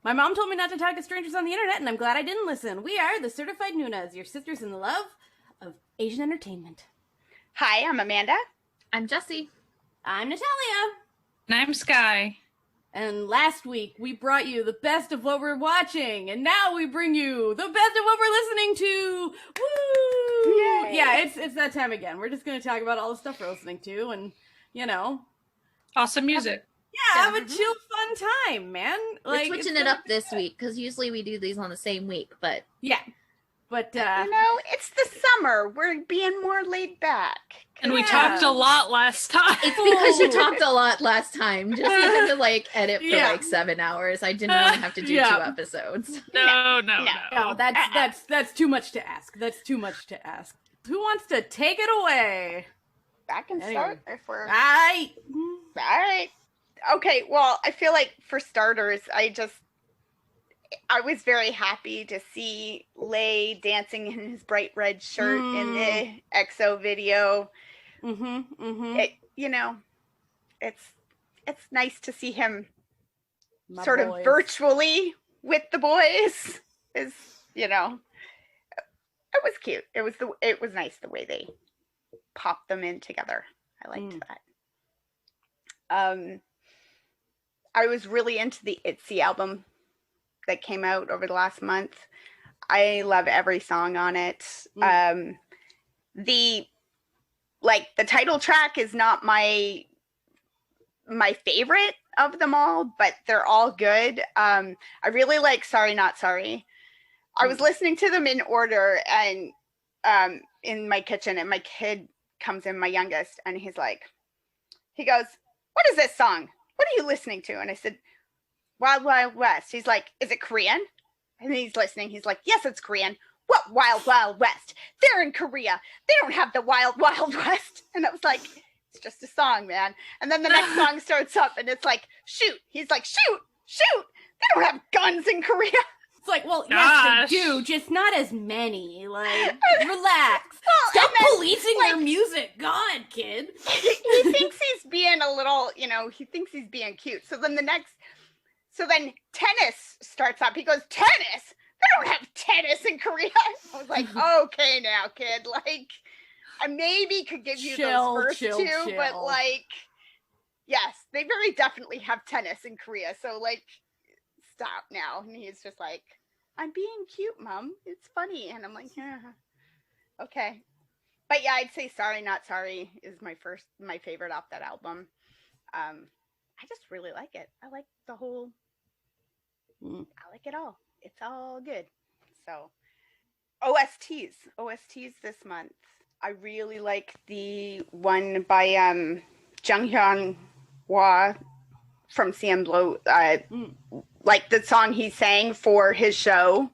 My mom told me not to talk to strangers on the internet, and I'm glad I didn't listen. We are the Certified Nunas, your sisters in the love of Asian entertainment. Hi, I'm Amanda. I'm Jessie. I'm Natalia. And I'm Sky. And last week we brought you the best of what we're watching, and now we bring you the best of what we're listening to. Woo! Yay. Yeah, it's that time again. We're just going to talk about all the stuff we're listening to, and Awesome music. have a chill, fun time, man. We're switching it up this week because usually we do these on the same week, but yeah. But it's the summer. We're being more laid back. And we talked a lot last time. it's because you talked a lot last time. Just had to edit for 7 hours. I didn't want to have to do 2 episodes. No. That's too much to ask. That's too much to ask. Who wants to take it away? I can start if we're... All right. Okay, well, I feel like for starters, I was very happy to see Lay dancing in his bright red shirt in the EXO video. It's nice to see him of virtually with the boys. It was cute. It was nice the way they popped them in together. I liked that. I was really into the ITZY album that came out over the last month. I love every song on it. The title track is not my favorite of them all, but they're all good. I really like Sorry Not Sorry. I was listening to them in order and in my kitchen, and my kid comes in, my youngest, and he goes, "What is this song? What are you listening to?" And I said, "Wild Wild West." He's like, "Is it Korean?" And he's listening. He's like, "Yes, it's Korean." "What Wild Wild West? They're in Korea. They don't have the Wild Wild West." And I was like, it's just a song, man. And then the next song starts up and it's like, "Shoot." He's like, "Shoot. They don't have guns in Korea." It's like, well, yes, they do, just not as many. Relax. Stop policing their music. God, kid. He thinks he's being a little, he thinks he's being cute. So then tennis starts up. He goes, "Tennis? They don't have tennis in Korea." I was like, okay now, kid. I maybe could give you those first two, but yes, they very definitely have tennis in Korea. So stop now. And he's just like, "I'm being cute, Mom. It's funny." And I'm like, yeah, okay. But yeah, I'd say Sorry Not Sorry is my favorite off that album. I just really like it. I like the whole, I like it all. It's all good. So OSTs this month. I really like the one by Junghyun Hwa from CM Blue. Like the song he sang for his show,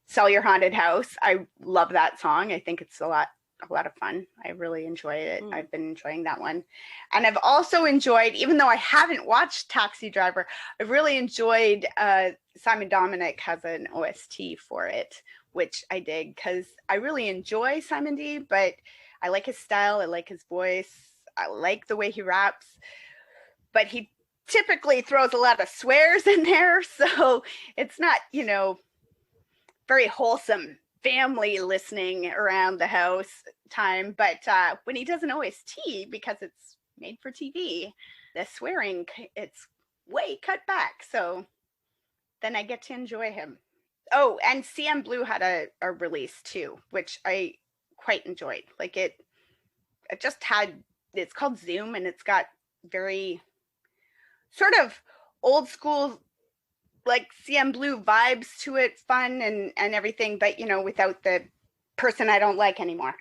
Sell Your Haunted House. I love that song. I think it's a lot of fun. I really enjoyed it. I've been enjoying that one. And I've also enjoyed, even though I haven't watched Taxi Driver, I've really enjoyed Simon Dominic has an OST for it, which I dig because I really enjoy Simon D, but I like his style. I like his voice. I like the way he raps, but he typically throws a lot of swears in there. So it's not, very wholesome family listening around the house time. But when he does an OST, because it's made for TV, the swearing, it's way cut back. So then I get to enjoy him. Oh, and CM Blue had a release too, which I quite enjoyed. It's called Zoom, and it's got very sort of old school, CM Blue vibes to it, fun and everything, but without the person I don't like anymore.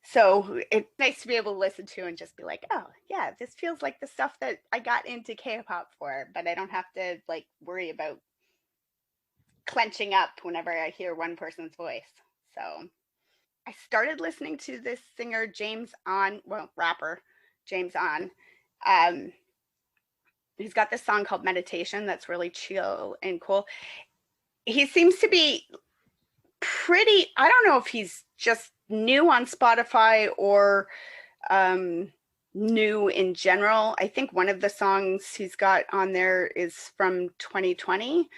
So it's nice to be able to listen to and just be like, oh yeah, this feels like the stuff that I got into K-pop for, but I don't have to worry about clenching up whenever I hear one person's voice. So I started listening to this singer rapper James On. He's got this song called Meditation that's really chill and cool. He seems to be I don't know if he's just new on Spotify or new in general. I think one of the songs he's got on there is from 2020,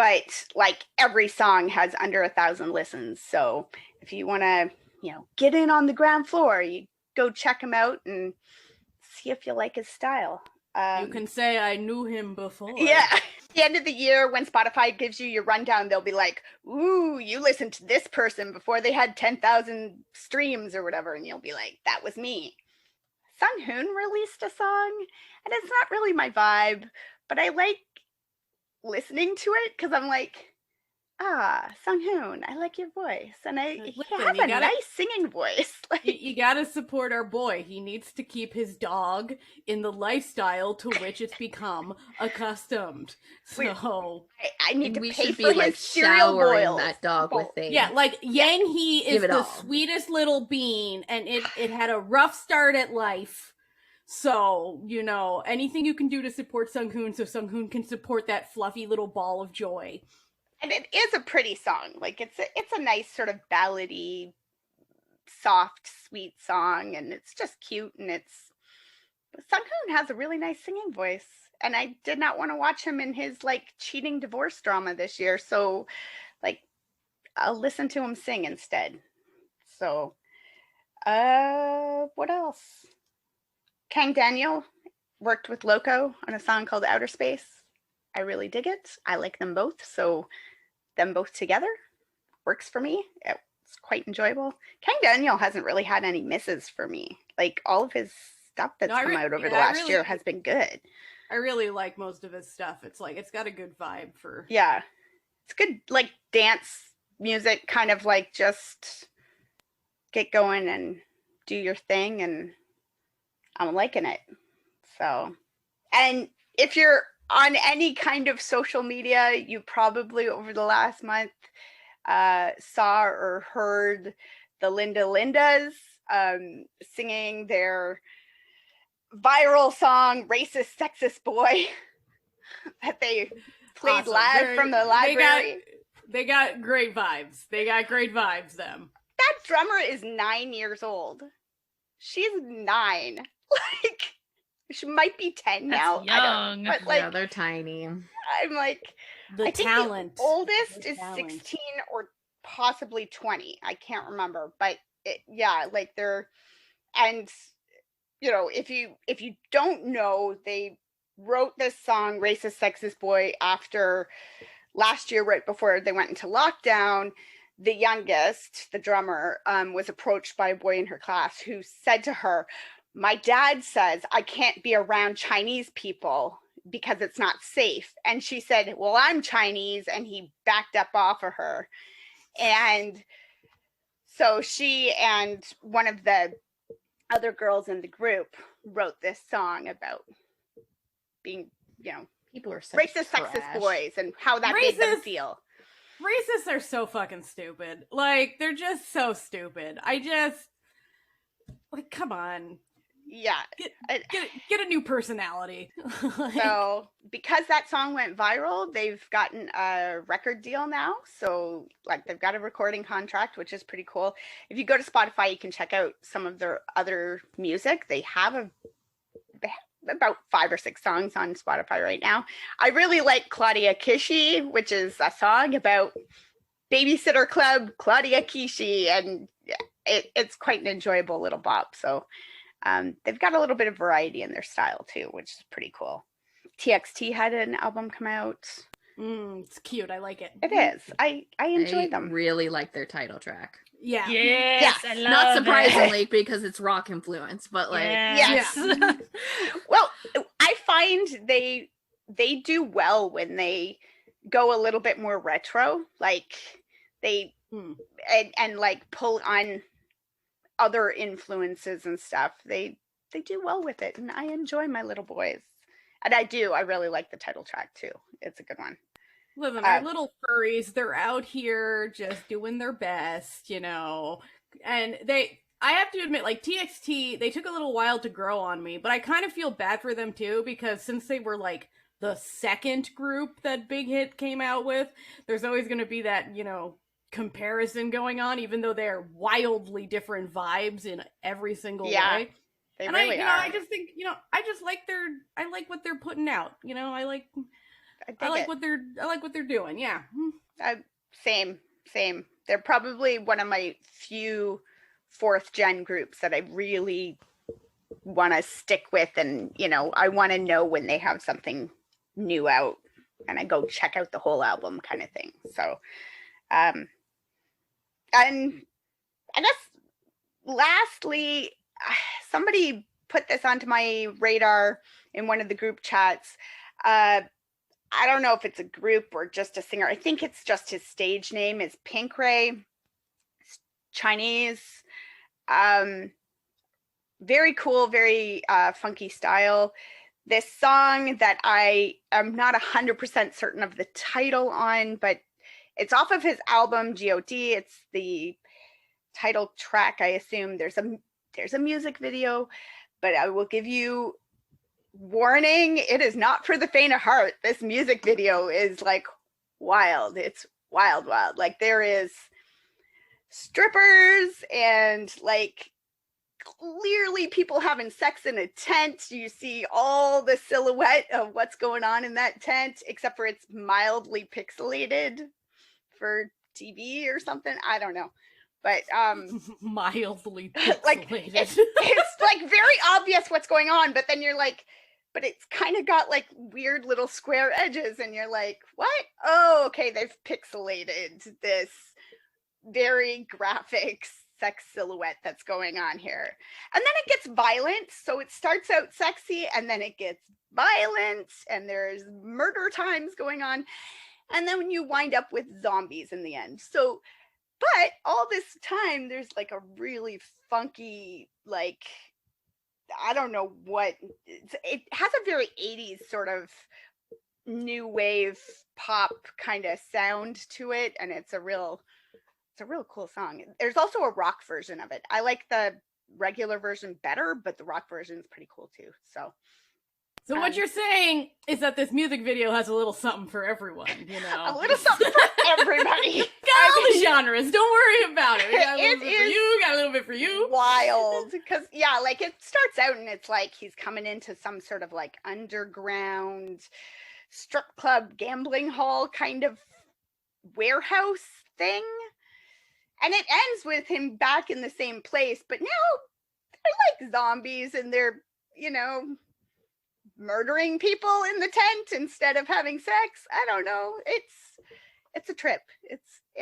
but like every song has under 1,000 listens. So if you want to, get in on the ground floor, you go check him out and see if you like his style. You can say I knew him before. Yeah. At the end of the year, when Spotify gives you your rundown, they'll be like, ooh, you listened to this person before they had 10,000 streams or whatever. And you'll be like, that was me. Sung Hoon released a song, and it's not really my vibe, but I like listening to it because I'm like, Sung Hoon, I like your voice. And he has a nice singing voice. Like, you gotta support our boy. He needs to keep his dog in the lifestyle to which it's become accustomed. So I need to we pay should for be like his cereal showering boils. that dog with things. yeah, like Yang He is the all. sweetest little bean, and it had a rough start at life. So, anything you can do to support Sung Hoon so Sung Hoon can support that fluffy little ball of joy. And it is a pretty song. Like it's a nice sort of ballady, soft, sweet song, and it's just cute. And Sung Hoon has a really nice singing voice, and I did not want to watch him in his like cheating divorce drama this year. So, like, I'll listen to him sing instead. So, what else? Kang Daniel worked with Loco on a song called Outer Space. I really dig it. I like them both, so them both together works for me. It's quite enjoyable. Kang Daniel hasn't really had any misses for me. Like, all of his stuff that's come out over the last year has been good. I really like most of his stuff. It's like, it's got a good vibe for... Yeah. It's good, like, dance music, kind of like just get going and do your thing, and I'm liking it. So, and if you're on any kind of social media, you probably over the last month saw or heard the Linda Lindas singing their viral song Racist Sexist Boy that they played live from the library. They got great vibes. Them. That drummer is 9 years old. She's 9. Like, she might be 10 now. Young. But like, yeah, they're tiny. I'm like, I think the oldest is 16 or possibly 20. I can't remember, but like they're, and if you don't know, they wrote this song Racist Sexist Boy after last year, right before they went into lockdown. The youngest, the drummer, was approached by a boy in her class who said to her, my dad says I can't be around Chinese people because it's not safe. And she said, well, I'm Chinese. And he backed up off of her. And so she and one of the other girls in the group wrote this song about being, people are such racist, sexist boys and how that made them feel. Racists are so fucking stupid. Like, they're just so stupid. Like, come on. Yeah. Get a new personality. So because that song went viral, they've gotten a record deal now. So like they've got a recording contract, which is pretty cool. If you go to Spotify, you can check out some of their other music. They have about 5 or 6 songs on Spotify right now. I really like Claudia Kishi, which is a song about Babysitter Club, Claudia Kishi, and it's quite an enjoyable little bop. So they've got a little bit of variety in their style too, which is pretty cool. TXT had an album come out. It's cute. I like it. It is. I enjoy them. Really like their title track. Yeah. Yes, I love Not surprisingly it. because it's rock influence, but like Yes. Yeah. Well, I find they do well when they go a little bit more retro, like they and like pull on other influences and stuff. They do well with it, and I enjoy My Little Boys. And I really like the title track too. It's a good one. Listen, our little furries, they're out here just doing their best, and I have to admit, like, TXT, they took a little while to grow on me, but I kind of feel bad for them too, because since they were like the second group that Big Hit came out with, there's always going to be that, comparison going on, even though they're wildly different vibes in every single way. They really are. I just think, I like what they're putting out. I like what they're doing. Yeah. Same. They're probably one of my few 4th gen groups that I really want to stick with, and I want to know when they have something new out, and I go check out the whole album kind of thing. So, and I guess lastly, somebody put this onto my radar in one of the group chats. I don't know if it's a group or just a singer. I think it's just his stage name is Pink Ray. It's Chinese. Very cool, very funky style. This song that I am not 100% certain of the title on, but it's off of his album G.O.D. It's the title track, I assume. There's a music video, but I will give you warning, it is not for the faint of heart. This music video is like wild. It's wild. Like there is strippers and like clearly people having sex in a tent. You see all the silhouette of what's going on in that tent, except for it's mildly pixelated for TV or something. I don't know. But mildly like it's like very obvious what's going on, but then you're like, but it's kind of got like weird little square edges, and you're like, what? Oh, okay, they've pixelated this very graphic sex silhouette that's going on here. And then it gets violent. So it starts out sexy and then it gets violent and there's murder times going on. And then when you wind up with zombies in the end. So, but all this time, there's like a really funky, like, I don't know what, it has a very 80s sort of new wave pop kind of sound to it. And it's a real cool song. There's also a rock version of it. I like the regular version better, but the rock version is pretty cool too. So what you're saying is that this music video has a little something for everyone, you know? A little something for everybody. Got all the genres. Don't worry about it. We got a little bit for you, got a little bit for you. Wild. Because, yeah, like it starts out and it's like he's coming into some sort of like underground strip club gambling hall kind of warehouse thing. And it ends with him back in the same place, but now they're like zombies and they're, you know, murdering people in the tent instead of having sex. I don't know. It's a trip.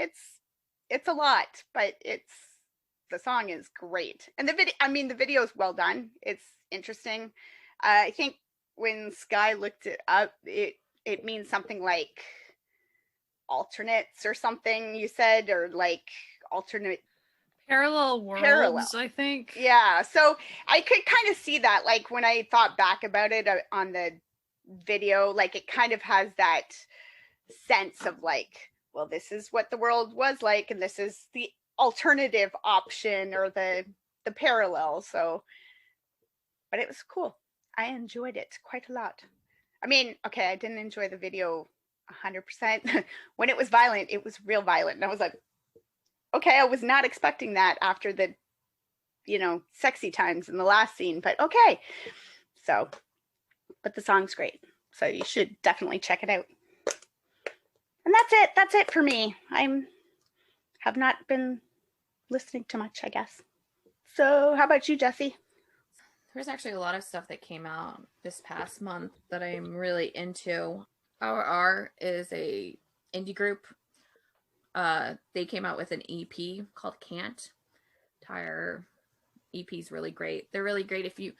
It's a lot, but the song is great. And the video is well done. It's interesting. I think when Sky looked it up, it means something like alternates or something, you said, or like alternate parallel worlds, I think. Yeah, so I could kind of see that, like when I thought back about it on the video, like it kind of has that sense of like, well, this is what the world was like and this is the alternative option or the parallel. So, but it was cool. I enjoyed it quite a lot. I mean, okay, I didn't enjoy the video 100%. When it was violent, it was real violent. And I was like, okay, I was not expecting that after the, you know, sexy times in the last scene, but okay. So, but the song's great. So you should definitely check it out. And that's it. That's it for me. Have not been listening to much, I guess. So how about you, Jessie? There's actually a lot of stuff that came out this past month that I'm really into. R is a indie group. They came out with an EP called Can't. Entire EP's really great. They're really great if you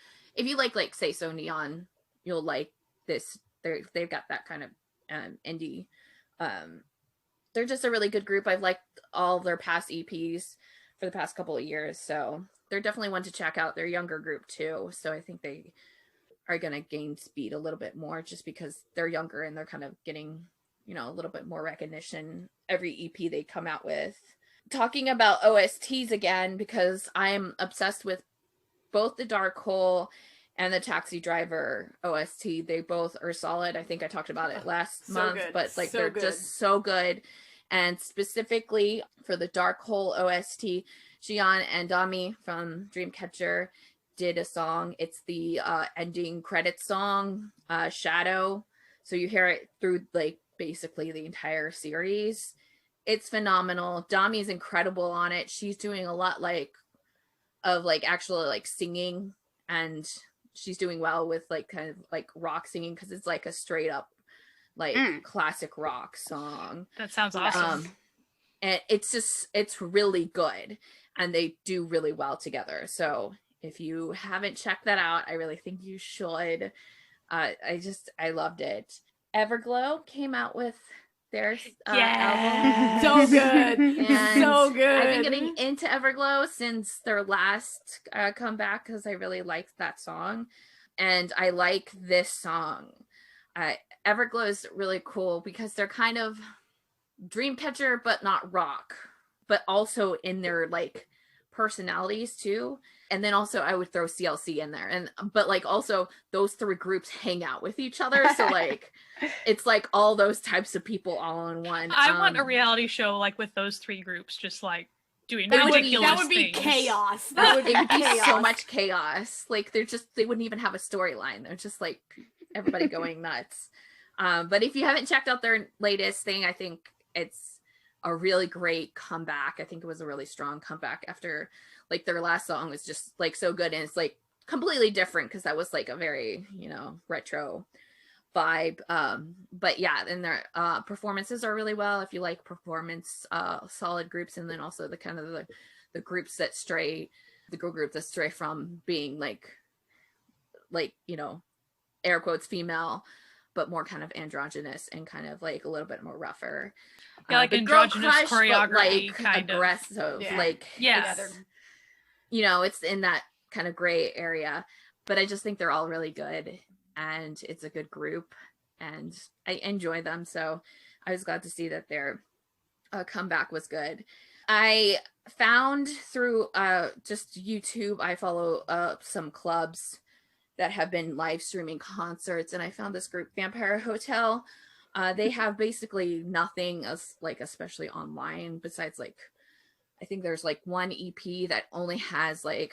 like Say So Neon, you'll like this. They've got that kind of indie. They're just a really good group. I've liked all their past EPs for the past couple of years, so they're definitely one to check out. They're a younger group too, so I think they are going to gain speed a little bit more just because they're younger and they're kind of getting, you know, a little bit more recognition every EP they come out with. Talking about OSTs again, because I'm obsessed with both the Dark Hole and the Taxi Driver OST. They both are solid. I think I talked about it last month, good. But like they're just so good. And specifically for the Dark Hole OST, Xian and Dami from Dreamcatcher did a song. It's the ending credits song, Shadow. So you hear it through like basically the entire series. It's phenomenal. Dami's incredible on it. She's doing a lot like of like actually like singing, and she's doing well with like kind of like rock singing because it's like a straight up like classic rock song. That sounds awesome. And it's really good, and they do really well together. So if you haven't checked that out, I really think you should. I loved it. Everglow came out with their album. So good. And So good. I've been getting into Everglow since their last comeback because I really liked that song, and I like this song. Everglow is really cool because they're kind of Dreamcatcher but not rock, but also in their like personalities too. And then also I would throw CLC in there, but like also those three groups hang out with each other, so like it's like all those types of people all in one. I want a reality show like with those three groups just like doing that ridiculous would be things. chaos. That would be so much chaos. Like they wouldn't even have a storyline. They're just like everybody going nuts. But if you haven't checked out their latest thing, I think it's a really great comeback. I think it was a really strong comeback after like their last song was just like so good, and it's like completely different because that was like a very, you know, retro vibe. But yeah, and their performances are really well if you like performance solid groups, and then also the kind of the groups that stray, the girl group that stray from being like you know, air quotes female, but more kind of androgynous and kind of like a little bit more rougher. Yeah, like androgynous Crush, choreography, like kind aggressive, Yeah. like Yes. you know, it's in that kind of gray area. But I just think they're all really good, and it's a good group, and I enjoy them. So I was glad to see that their comeback was good. I found through just YouTube, I follow some clubs that have been live streaming concerts, and I found this group, Vampire Hotel. They have basically nothing as like especially online besides like I think there's like one EP that only has like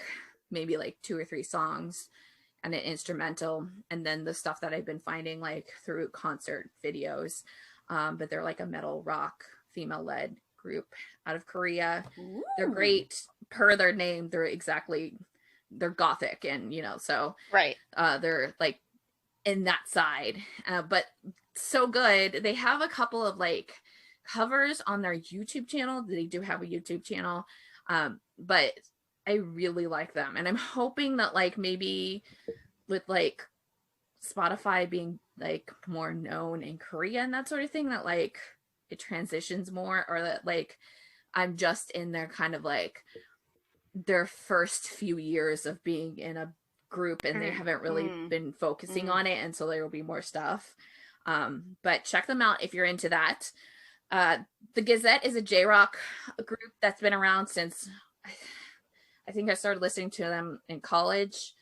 maybe like 2 or 3 songs and an instrumental, and then the stuff that I've been finding like through concert videos. But they're like a metal rock female led group out of Korea. Ooh. They're great per their name. They're gothic, and you know, so Right. they're like in that side, but so good. They have a couple of like covers on their YouTube channel. They do have a YouTube channel, but I really like them, and I'm hoping that like maybe with like Spotify being like more known in Korea and that sort of thing, that like it transitions more, or that like I'm just in their kind of like their first few years of being in a group, and they haven't really been focusing on it, and so there will be more stuff. But check them out if you're into that. The Gazette is a J-Rock group that's been around since I think I started listening to them in college.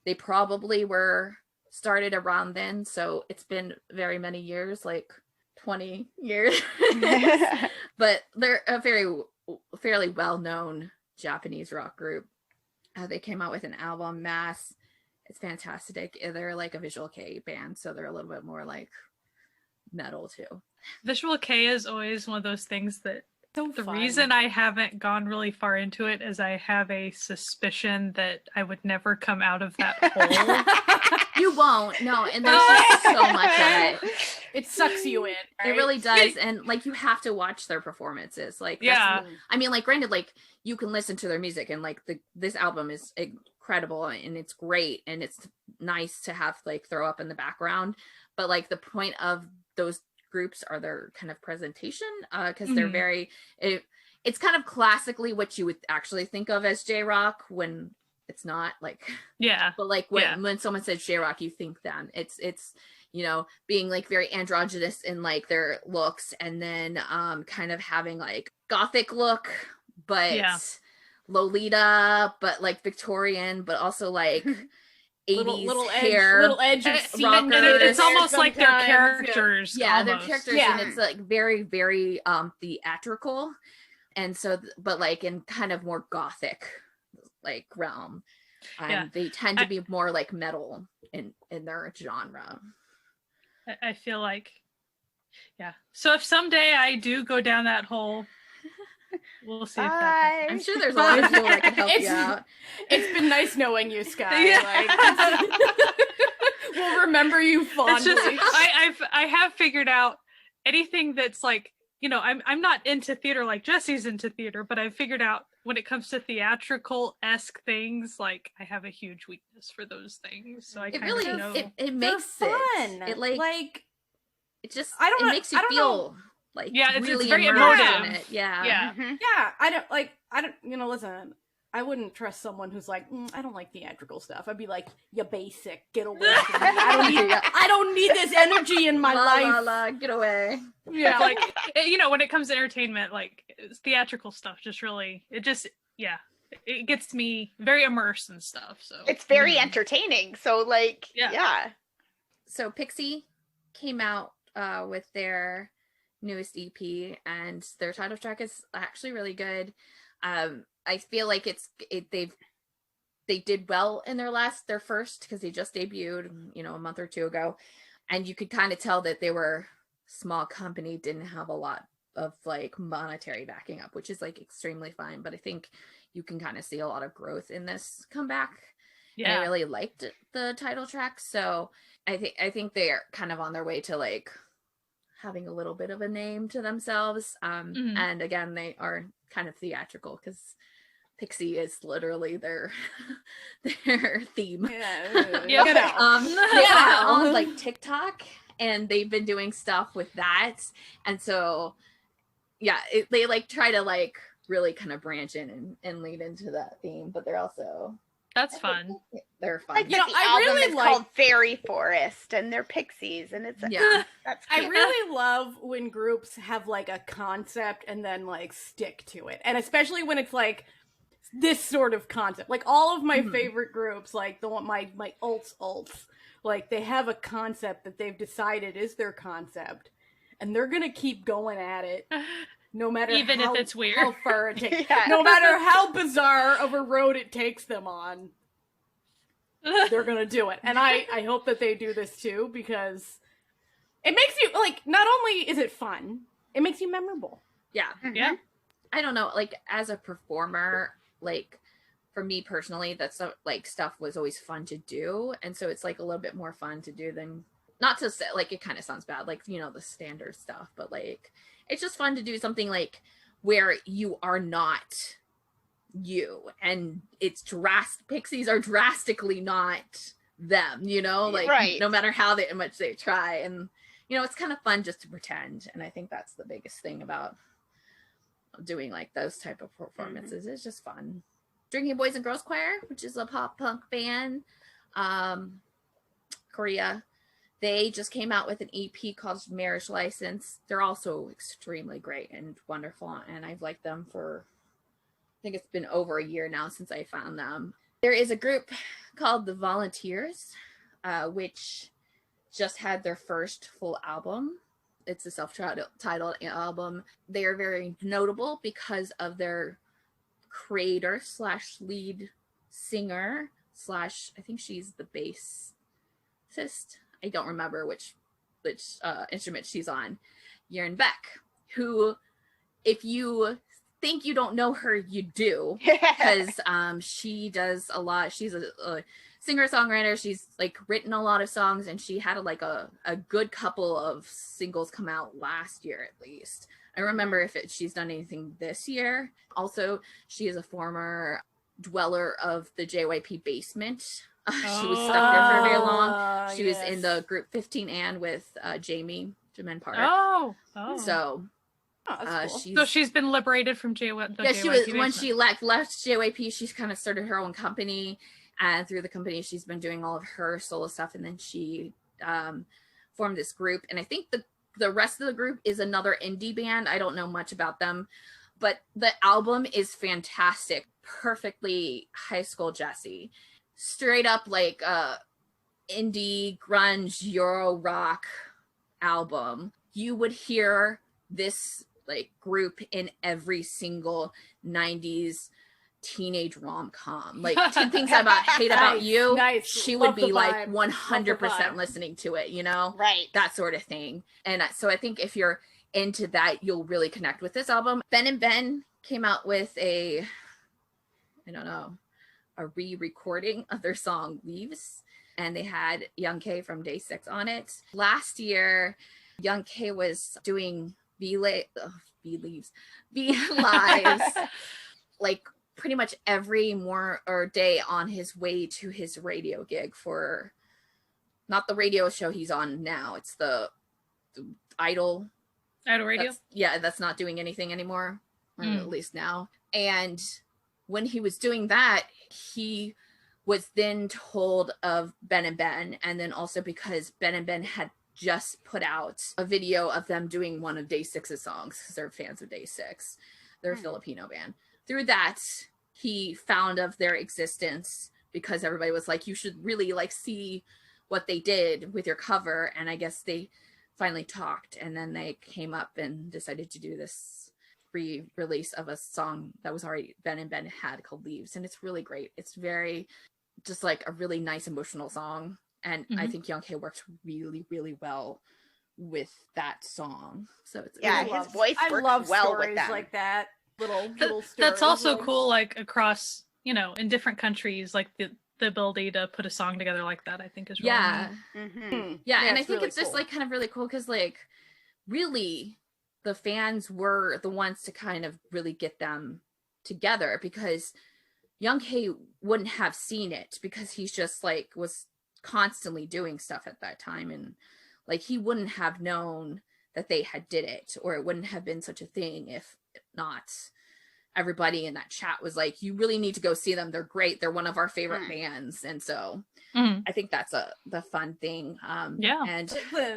They probably were started around then, so it's been very many years, like 20 years. But they're a fairly well-known Japanese rock group. They came out with an album, Mass. It's fantastic. They're like a Visual K band, so they're a little bit more like metal too. Visual K is always one of those things that So the fun. reason I haven't gone really far into it is I have a suspicion that I would never come out of that hole. You won't, no, and there's just so much of it. It sucks you in. It right? really does, and like you have to watch their performances. Like, Yeah. I mean, like, granted, like you can listen to their music, and like this album is incredible, and it's great, and it's nice to have like throw up in the background. But like the point of those groups are their kind of presentation, because they're very. It's kind of classically what you would actually think of as J-rock when it's not like. Yeah. But like when someone says J-rock, you think then it's you know, being like very androgynous in like their looks, and then kind of having like gothic look, but Lolita, but like Victorian, but also like 80s little hair, little edge of rockers. And it's almost like their sometimes. characters. Yeah, their almost. characters, Yeah. and it's like very, very theatrical, and so but like in kind of more gothic like realm. And they tend to be more like metal in their genre. I feel like, yeah. So if someday I do go down that hole, we'll see if that happens. I'm sure there's a lot of people that can help you out. It's been nice knowing you, Sky. Yeah. We'll remember you fondly. It's just I have figured out anything that's like, I'm not into theater like Jessie's into theater, but I've figured out when it comes to theatrical-esque things, like I have a huge weakness for those things. So I It kind really of know. it makes They're it. fun. It like it just I don't it know- makes you I don't feel like Yeah, it's really very immersed emotive. in it. Yeah. Yeah. Mhm. Yeah, I don't, listen, I wouldn't trust someone who's like, I don't like theatrical stuff. I'd be like, you basic, get away from me. I don't need this energy in my La, life. la, la, get away. Yeah, like when it comes to entertainment, like theatrical stuff, just really, it gets me very immersed and stuff. So It's very entertaining. So like, Yeah. yeah. So Pixie came out with their newest EP, and their title track is actually really good. I feel like they did well in their first, because they just debuted, a month or two ago, and you could kind of tell that they were small company, didn't have a lot of like monetary backing up, which is like extremely fine. But I think you can kind of see a lot of growth in this comeback. And I really liked the title track, so I think they're kind of on their way to like having a little bit of a name to themselves. And again, they are kind of theatrical because Pixie is literally their theme. Yeah, Yeah. get out. They are on like TikTok, and they've been doing stuff with that, and so yeah, they like try to like really kind of branch in and lead into that theme, but they're also That's fun. they're fun. Like You know, the I album really is like- called Fairy Forest, and they're pixies, and it's Yeah. that's I cute. really love when groups have like a concept and then like stick to it. And especially when it's like this sort of concept. Like all of my favorite groups, like the one my alts, like they have a concept that they've decided is their concept. And they're gonna keep going at it. No matter Even how, if it's weird. how far it takes, Yeah. no matter how bizarre of a road it takes them on, they're gonna do it. And I hope that they do this too, because it makes you like, not only is it fun, it makes you memorable. Yeah. Yeah. I don't know, like as a performer, like for me personally, that's like stuff was always fun to do, and so it's like a little bit more fun to do than, not to say like it kind of sounds bad, like the standard stuff, but like it's just fun to do something like where you are not you, and it's pixies are drastically not them, like Right. no matter how much they try, and it's kind of fun just to pretend, and I think that's the biggest thing about doing like those type of performances. It's just fun. Drinking Boys and Girls Choir, which is a pop punk band, Korea, they just came out with an EP called Marriage License. They're also extremely great and wonderful, and I've liked them for, I think it's been over a year now since I found them. There is a group called The Volunteers, which just had their first full album. It's a self-titled album. They are very notable because of their creator / lead singer / I think she's the bassist. I don't remember which instrument she's on. Yerin Beck, who, if you think you don't know her, you do, because she does a lot. She's a singer-songwriter. She's like written a lot of songs, and she had like a good couple of singles come out last year at least. I remember if she's done anything this year. Also, she is a former dweller of the JYP basement. She was stuck there for very long. She was in the group 15 and with Jamie Jimin Park. Oh. So that's cool. So she's been liberated from JYP. Yeah, she was, when basement. she left JYP, she's kind of started her own company, and through the company she's been doing all of her solo stuff, and then she formed this group, and I think the rest of the group is another indie band. I don't know much about them, but the album is fantastic. Perfectly high school Jessie. Straight up like indie grunge Euro rock album. You would hear this like group in every single 90s teenage rom-com, like 10 Things I Hate About You. Nice. She Love would be the like vibe. 100% listening to it, you know, Right. that sort of thing. And so I think if you're into that, you'll really connect with this album. Ben and Ben came out with a re-recording of their song Leaves, and they had Young K from Day 6 on it. Last year, Young K was doing V Lives like pretty much every day on his way to his radio gig for, not the radio show he's on now, it's the Idol Radio. That's not doing anything anymore, or at least now. And when he was doing that, he was then told of Ben and Ben, and then also because Ben and Ben had just put out a video of them doing one of Day 6's songs, because they're fans of Day 6. They're a Filipino band. Through that, he found of their existence, because everybody was like, you should really like see what they did with your cover. And I guess they finally talked, and then they came up and decided to do this re-release of a song that was already Ben and Ben had, called Leaves. And it's really great. It's very just like a really nice emotional song. And I think Young K works really, really well with that song. So it's his voice works well with them. Like that. Little stories. That's also cool, like across, you know, in different countries, like the ability to put a song together like that, I think is really neat. Yeah, and I think really it's just like kind of really cool, because like really the fans were the ones to kind of really get them together, because Young K wouldn't have seen it, because he's just like was constantly doing stuff at that time, and like he wouldn't have known that they had did it, or it wouldn't have been such a thing if not everybody in that chat was like, you really need to go see them, they're great, they're one of our favorite bands. And so I think that's the fun thing. And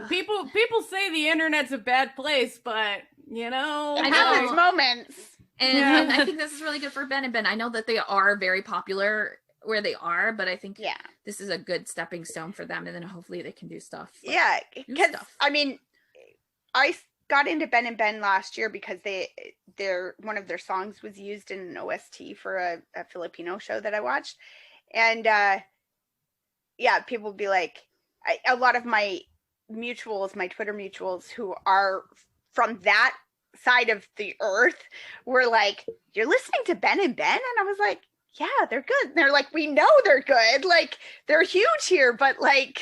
people say the internet's a bad place, but you know, it has its moments. And I think this is really good for Ben and Ben. I know that they are very popular where they are, but I think this is a good stepping stone for them, and then hopefully they can do stuff. Because I mean, I got into Ben and Ben last year because their one of their songs was used in an OST for a Filipino show that I watched, and people would be like, a lot of my Twitter mutuals who are from that side of the earth were like, "You're listening to Ben and Ben?" And I was like, yeah, they're good. And they're like, we know they're good. Like, they're huge here, but like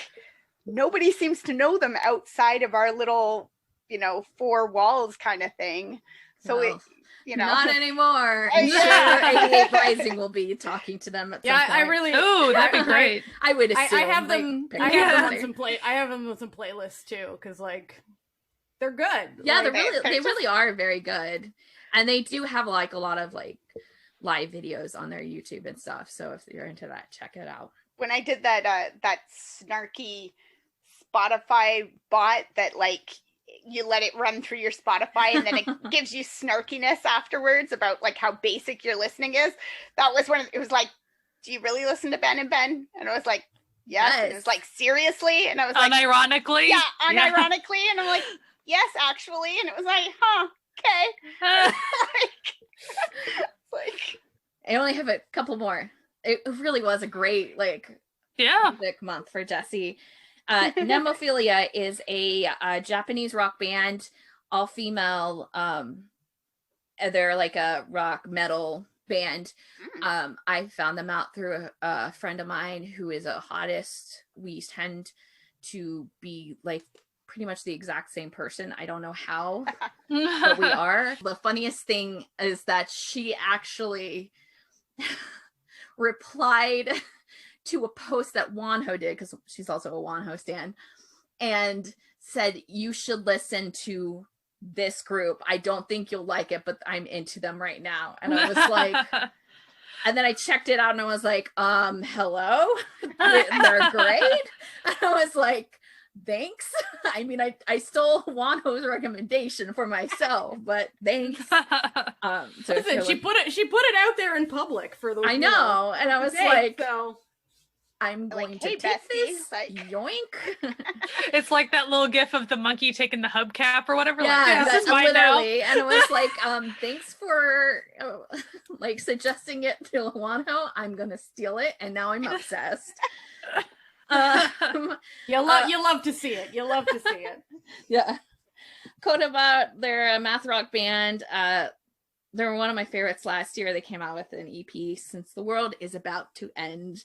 nobody seems to know them outside of our little, you know, four walls kind of thing. So not anymore. I'm sure 88 Rising will be talking to them at some point. I really. Oh, that'd be great. I would assume. I have them. I have them on some playlists too, because like they're good. Yeah, like, they really are very good, and they do have like a lot of like live videos on their YouTube and stuff. So if you're into that, check it out. When I did that snarky Spotify bot that like you let it run through your Spotify and then it gives you snarkiness afterwards about like how basic your listening is. That was when it was like, do you really listen to Ben and Ben? And I was like, yes. And it was like, seriously? And I was like, unironically? Yeah, unironically. And I'm like, yes, actually. And it was like, huh, okay. Like, I only have a couple more. It really was a great music month for Jessie. Nemophilia is a Japanese rock band, all female. They're like a rock metal band. I found them out through a friend of mine who is a hottest. We tend to be like pretty much the exact same person. I don't know how, but we are. The funniest thing is that she actually replied to a post that Wanho did, because she's also a Wanho stan, and said, you should listen to this group. I don't think you'll like it, but I'm into them right now. And I was like, and then I checked it out and I was like, hello? They're great? And I was like, thanks. I mean, I stole Wanho's recommendation for myself, but thanks. So listen, she put it out there in public for the. I know, and I was like, so I'm going Like, to hey, take bestie, this. like- Yoink. It's like that little gif of the monkey taking the hubcap or whatever. Yeah, like, this is mine now. literally. And it was like, thanks for like suggesting it to Wano. I'm gonna steal it, and now I'm obsessed. You love to see it. You love to see it. Yeah. Kodabot, they're a math rock band. They're one of my favorites last year. They came out with an EP, Since the World is About to End.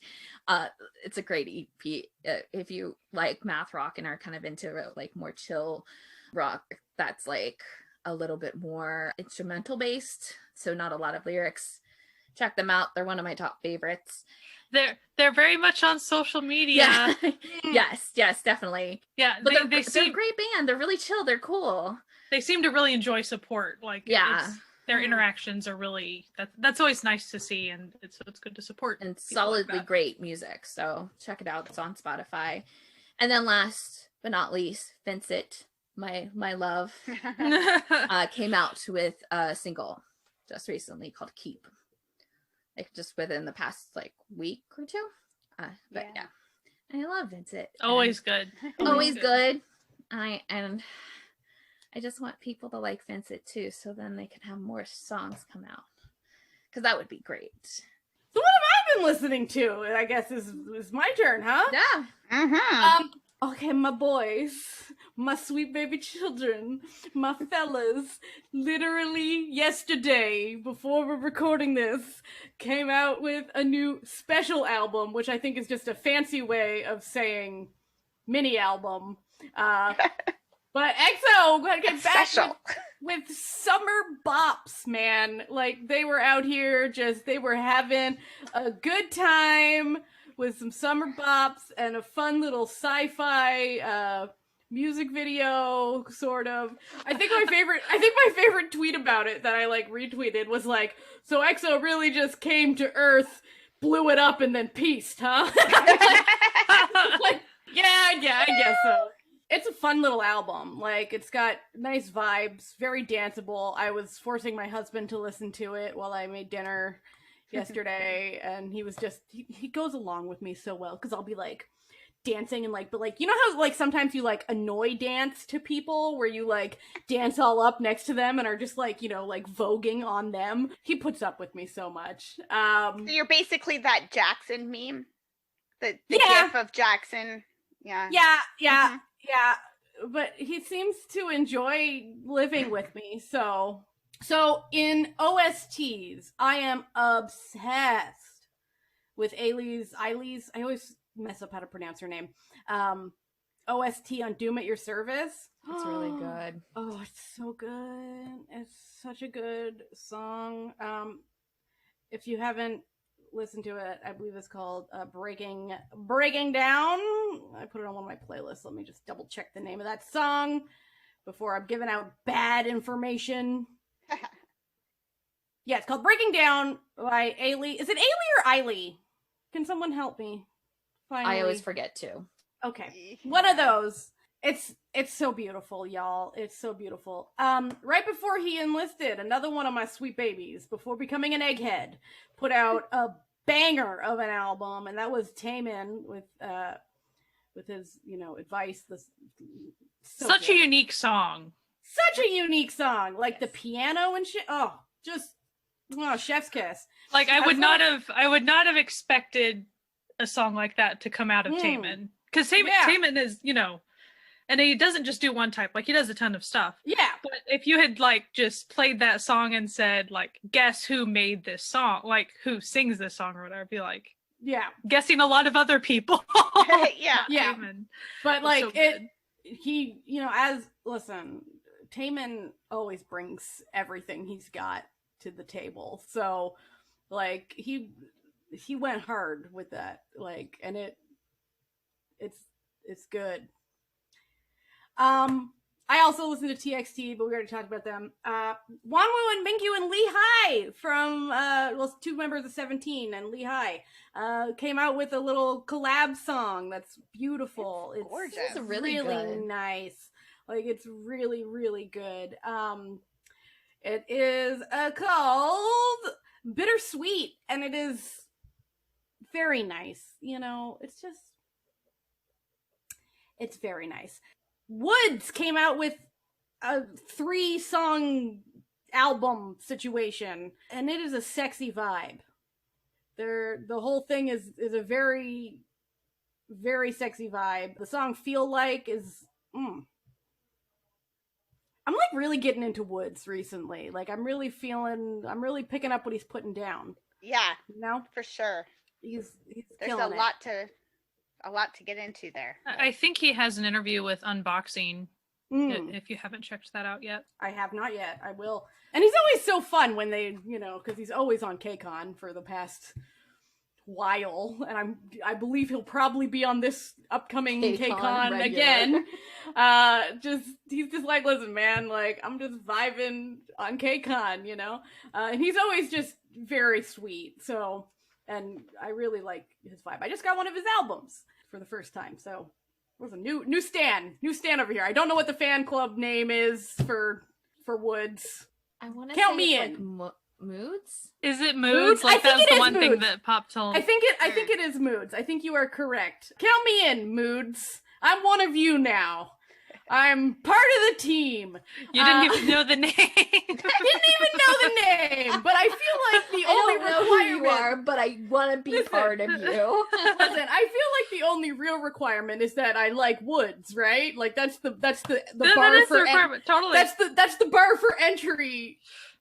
It's a great EP. If you like math rock and are kind of into like more chill rock, that's like a little bit more instrumental based, so not a lot of lyrics. Check them out. They're one of my top favorites. They're very much on social media. Yeah. yes, definitely. Yeah, But they're a seem great band. They're really chill. They're cool. they seem to really enjoy support. Like Yeah. their interactions are really that's always nice to see, and it's good to support And people like solidly that. great music. So check it out. It's on Spotify. And then last but not least, Vincent, my love, came out with a single just recently called Keep. Like just within the past like week or two. But yeah. And I love Vincent. Always good. Always good. I just want people to like Vincent too, so then they can have more songs come out. Because that would be great. So what have I been listening to? I guess is my turn, huh? Yeah. Mm-hmm. Okay, my boys, my sweet baby children, my fellas, literally yesterday, before we're recording this, came out with a new special album, which I think is just a fancy way of saying mini album. But EXO came back Special. with summer bops, man. Like, they were out here they were having a good time with some summer bops and a fun little sci-fi music video, sort of. I think my favorite tweet about it that I like retweeted was like, so EXO really just came to Earth, blew it up, and then peaced, huh? Like, yeah, I guess so. It's a fun little album. Like, it's got nice vibes, very danceable. I was forcing my husband to listen to it while I made dinner yesterday, and he was just he goes along with me so well, because I'll be like dancing and like, but like, you know how like sometimes you like annoy dance to people where you like dance all up next to them and are just like, you know, like voguing on them. He puts up with me so much. So you're basically that Jackson meme, the Yeah. gif of Jackson. Yeah. Yeah. But he seems to enjoy living with me. So in OSTs, I am obsessed with Ailey's. I always mess up how to pronounce her name. OST on Doom at Your Service. It's really good. Oh, it's so good. It's such a good song. If you haven't listened to it, I believe it's called Breaking Down. I put it on one of my playlists. Let me just double check the name of that song before I'm giving out bad information. Yeah, it's called Breaking Down by Ailey. Is it Ailey or Eiley? Can someone help me? Finally. I always forget to. Okay. One of those. It's so beautiful, y'all. It's so beautiful. Right before he enlisted, another one of my sweet babies, before becoming an egghead, put out a banger of an album, and that was Taemin with his, you know, advice. Such a unique song. Such a unique song. Like the piano and shit. Oh, just chef's kiss. Like I would not have expected a song like that to come out of Taemin. Because Taemin is, you know, and he doesn't just do one type, like he does a ton of stuff. Yeah. But if you had like just played that song and said like, guess who made this song, like who sings this song or whatever, I'd be like, yeah, guessing a lot of other people. Yeah. Taemin. But like so good. he, you know, listen, Taemin always brings everything he's got to the table. So like he went hard with that, like, and it's good. I also listen to TXT, but we already talked about them. Wanwoo and Mingyu and Lee Hi from two members of 17 and Lee Hi came out with a little collab song that's beautiful. It's gorgeous. It's really good. nice. Like, it's really, really good. It is called Bittersweet, and it is very nice. You know, it's very nice. Woods came out with a 3-song album situation, and it is a sexy vibe. The whole thing is a very, very sexy vibe. The song "Feel Like" is. I'm like really getting into Woods recently. Like I'm really picking up what he's putting down. Yeah, You know, for sure. he's There's killing a it. lot to get into there. I think he has an interview with Unboxing. If you haven't checked that out yet. I have not yet. I will. And he's always so fun when they, because he's always on KCON for the past while, and I believe he'll probably be on this upcoming KCON again. He's just like, listen, man, like I'm just vibing on KCON, and he's always just very sweet. So, and I really like his vibe. I just got one of his albums for the first time, so it was a new stan over here. I don't know what the fan club name is for Woods. I want to count me in. Like Moods? Is it Moods? Like that's the one Moods. thing that Pop told. I think it is Moods. I think you are correct. Count me in, Moods. I'm one of you now. I'm part of the team. You didn't even know the name. Didn't even know the name, but I feel like the only I don't know who you requirement. are, but I want to be part of you. Listen, I feel like the only real requirement is that I like Woods, right? Like that's the bar that is for the requirement. Totally. that's the bar for entry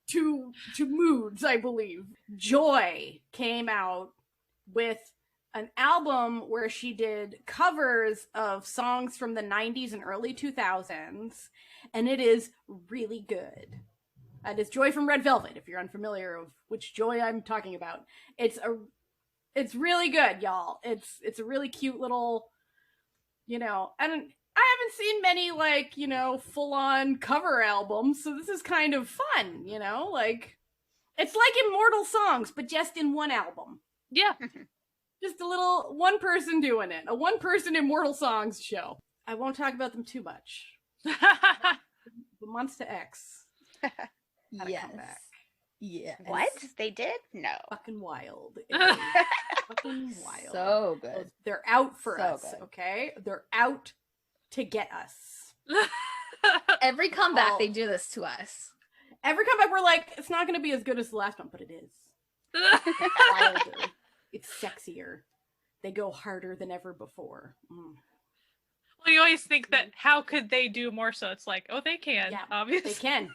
to Moods, I believe. Joy came out with an album where she did covers of songs from the 90s and early 2000s, and it is really good. That is Joy from Red Velvet, if you're unfamiliar of which Joy I'm talking about. It's really good, y'all. It's a really cute little, and I haven't seen many, like, full-on cover albums, so this is kind of fun, like, it's like Immortal Songs, but just in one album. Yeah. Just a little one person doing it. A one-person Immortal Songs show. I won't talk about them too much. But Monsta X. Yes. Come back. Yes. What? They did? No. Fucking wild. It is fucking wild. So good. They're out for So us, good. okay? They're out to get us. Every comeback Oh. they do this to us. Every comeback we're like, it's not going to be as good as the last one, but it is. Wilder. It's sexier. They go harder than ever before. Well, you always think that how could they do more? So it's like, oh, they can. Yeah, obviously. They can.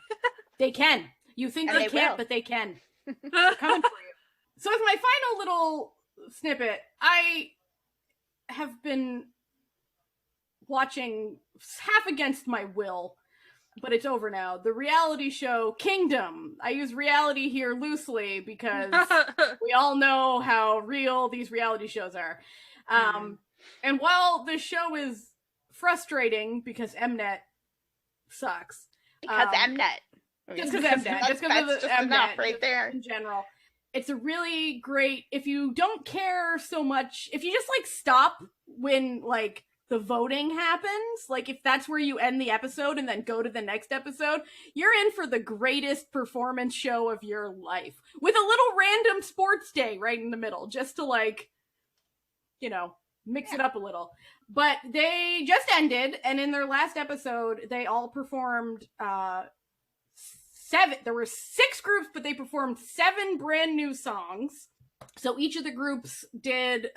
They can. You think And they they can't, will. but they can. They're coming for you. So as my final little snippet, I have been watching half against my will, but it's over now. The reality show Kingdom. I use reality here loosely because we all know how real these reality shows are. And while the show is frustrating because Mnet sucks. Because Mnet. Just because Mnet. Just because of That's the just enough Mnet right there. in general. It's a really great, if you don't care so much, if you just like stop when like the voting happens, like if that's where you end the episode and then go to the next episode, you're in for the greatest performance show of your life with a little random sports day right in the middle, just to like, mix it up a little. But they just ended, and in their last episode, they all performed 7. There were 6 groups, but they performed 7 brand new songs. So each of the groups did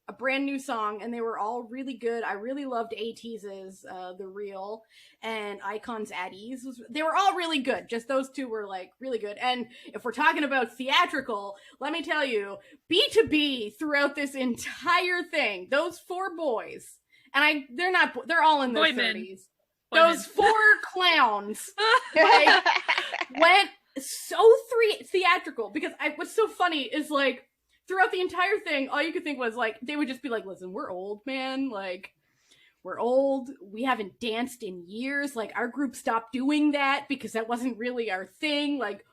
a brand new song, and they were all really good. I really loved ATEEZ's The Real, and Icon's Addie's. They were all really good. Just those 2 were like really good. And if we're talking about theatrical, let me tell you, B2B throughout this entire thing, those 4 boys, and they're all in their Boy men. 30s. Boy Those 4 clowns like, went so theatrical, because what's so funny is like throughout the entire thing, all you could think was like, they would just be like, listen, we're old, man. Like, we're old. We haven't danced in years. Like, our group stopped doing that because that wasn't really our thing. Like,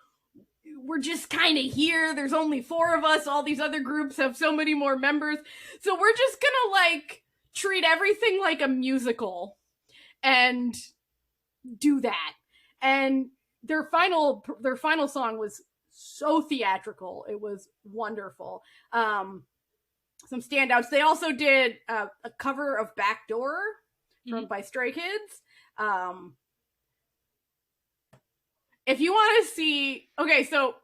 we're just kind of here. There's only 4 of us. All these other groups have so many more members. So we're just gonna like treat everything like a musical and do that. And their final song was so theatrical. It was wonderful. some standouts. They also did a cover of Backdoor by Stray Kids. If you want to see, okay, so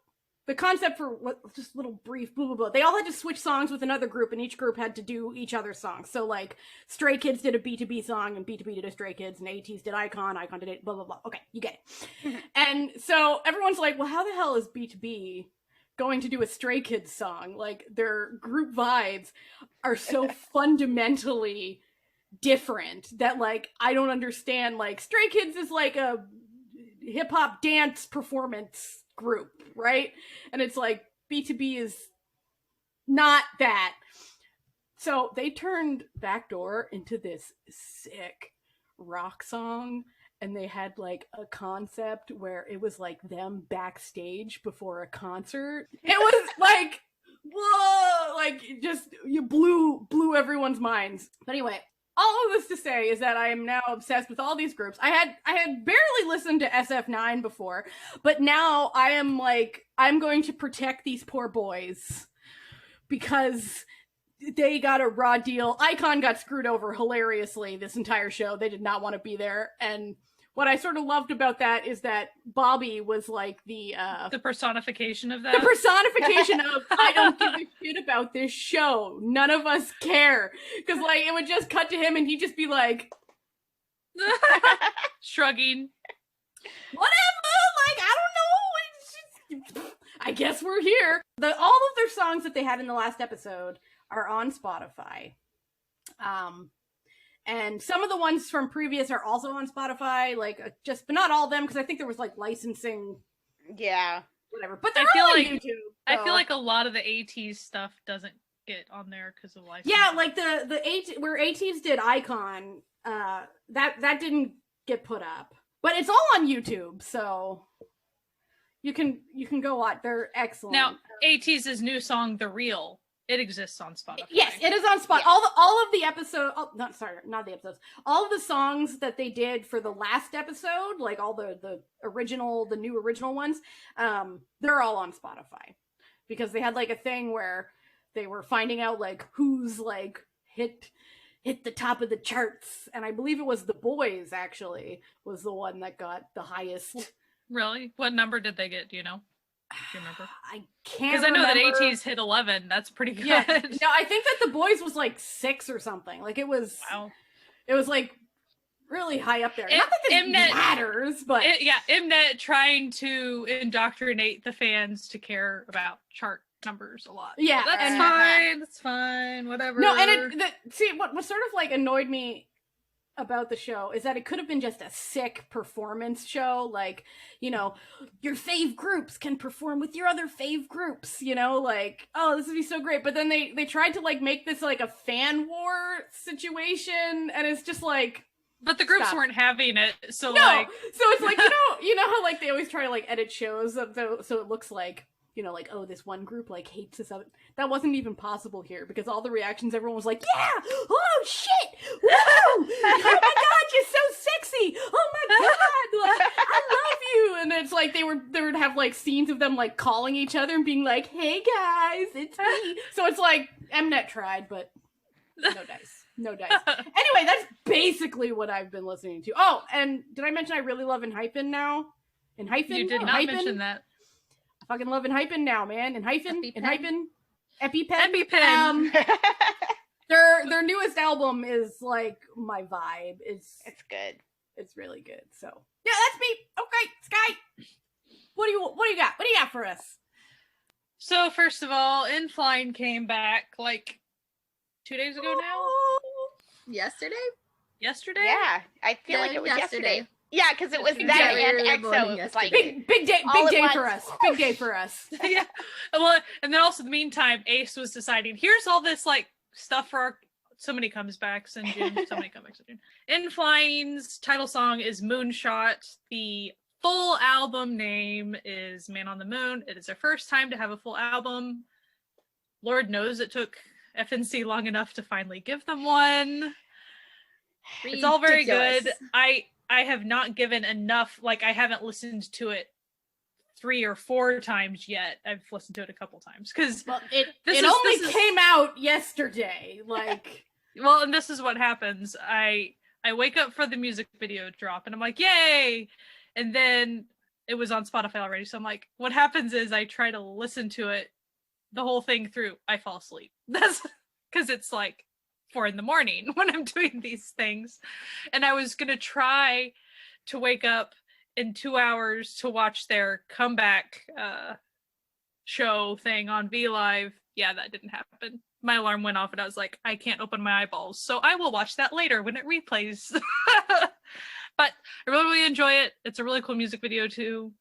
the concept for just a little brief blah blah blah. They all had to switch songs with another group, and each group had to do each other's songs. So like Stray Kids did a B2B song, and B2B did a Stray Kids, and ATEEZ did Icon did it, blah blah blah. Okay, you get it. And so everyone's like, well, how the hell is B2B going to do a Stray Kids song? Like their group vibes are so fundamentally different that like I don't understand. Like Stray Kids is like a hip hop dance performance group, right? And it's like B2B is not that. So they turned Backdoor into this sick rock song, and they had like a concept where it was like them backstage before a concert. It was like, whoa, like just you blew everyone's minds. But anyway, all of this to say is that I am now obsessed with all these groups. I had barely listened to SF9 before, but now I am like, I'm going to protect these poor boys because they got a raw deal. Icon got screwed over hilariously this entire show. They did not want to be there. And what I sort of loved about that is that Bobby was like the personification of that. The personification of, I don't give a shit about this show. None of us care. Because like it would just cut to him and he'd just be like shrugging. Whatever, like I don't know. It's just, I guess we're here. All of their songs that they had in the last episode are on Spotify. And some of the ones from previous are also on Spotify, like but not all of them, because I think there was like licensing, whatever. But they're all on YouTube. So. I feel like a lot of the ATEEZ stuff doesn't get on there because of licensing. Yeah, like where ATEEZ did Icon, that didn't get put up, but it's all on YouTube, so you can go watch. They're excellent. Now, ATEEZ's new song, "The Real." It exists on Spotify. Yes, it is on Spotify. Yeah. All of the episodes. Oh, not the episodes. All of the songs that they did for the last episode, like all the new original ones, they're all on Spotify because they had like a thing where they were finding out like who's like hit the top of the charts, and I believe it was The Boys actually was the one that got the highest. Really? What number did they get? Do you know? Do you remember? I can't, because I know that ATEEZ hit 11. That's pretty good. Yeah. No, I think that The Boys was like 6 or something. Like it was. Wow. It was like really high up there. Not that this matters, but Mnet trying to indoctrinate the fans to care about chart numbers a lot. Yeah, but that's fine. That's fine. Whatever. No, and see what sort of like annoyed me about the show is that it could have been just a sick performance show, like, you know, your fave groups can perform with your other fave groups, you know, like, oh, this would be so great. But then they tried to like make this like a fan war situation, and it's just like, but the groups weren't having it, so no. like, so it's like, you know how like they always try to like edit shows so it looks like, you know, like, oh, this one group like hates this other. That wasn't even possible here because all the reactions, everyone was like, yeah, oh shit, whoa, oh my god, you're so sexy, oh my god, like, I love you. And it's like they would have like scenes of them like calling each other and being like, hey guys, it's me. So it's like Mnet tried, but no dice. Anyway, that's basically what I've been listening to. Oh, and did I mention I really love N.Hypen now? N.Hypen? You did not mention that. Fucking love N.Hypen now, man. N.Hypen, EpiPen. Their newest album is like my vibe. It's good. It's really good. So yeah, that's me. Okay, Sky. What do you got? What do you got for us? So first of all, N.Flying came back like 2 days ago now. Yesterday? Yeah, I feel like it was yesterday. Yeah, because it was that and EXO. It was like big day for us. Big day for us. Yeah. Well, and then also in the meantime, Ace was deciding, here's all this like stuff for so many comebacks in June. So many comebacks in June. N.Flying's title song is Moonshot. The full album name is Man on the Moon. It is their first time to have a full album. Lord knows it took FNC long enough to finally give them one. It's all very good. I have not given enough, like I haven't listened to it 3 or 4 times yet. I've listened to it a couple times because it only came out yesterday. Like, well, and this is what happens. I wake up for the music video drop, and I'm like, yay! And then it was on Spotify already, so I'm like, what happens is I try to listen to it the whole thing through. I fall asleep. That's because it's like 4 a.m. when I'm doing these things, and I was gonna try to wake up in 2 hours to watch their comeback show thing on V Live. Yeah, that didn't happen. My alarm went off and I was like, I can't open my eyeballs, so I will watch that later when it replays. But I really, really enjoy it. It's a really cool music video too.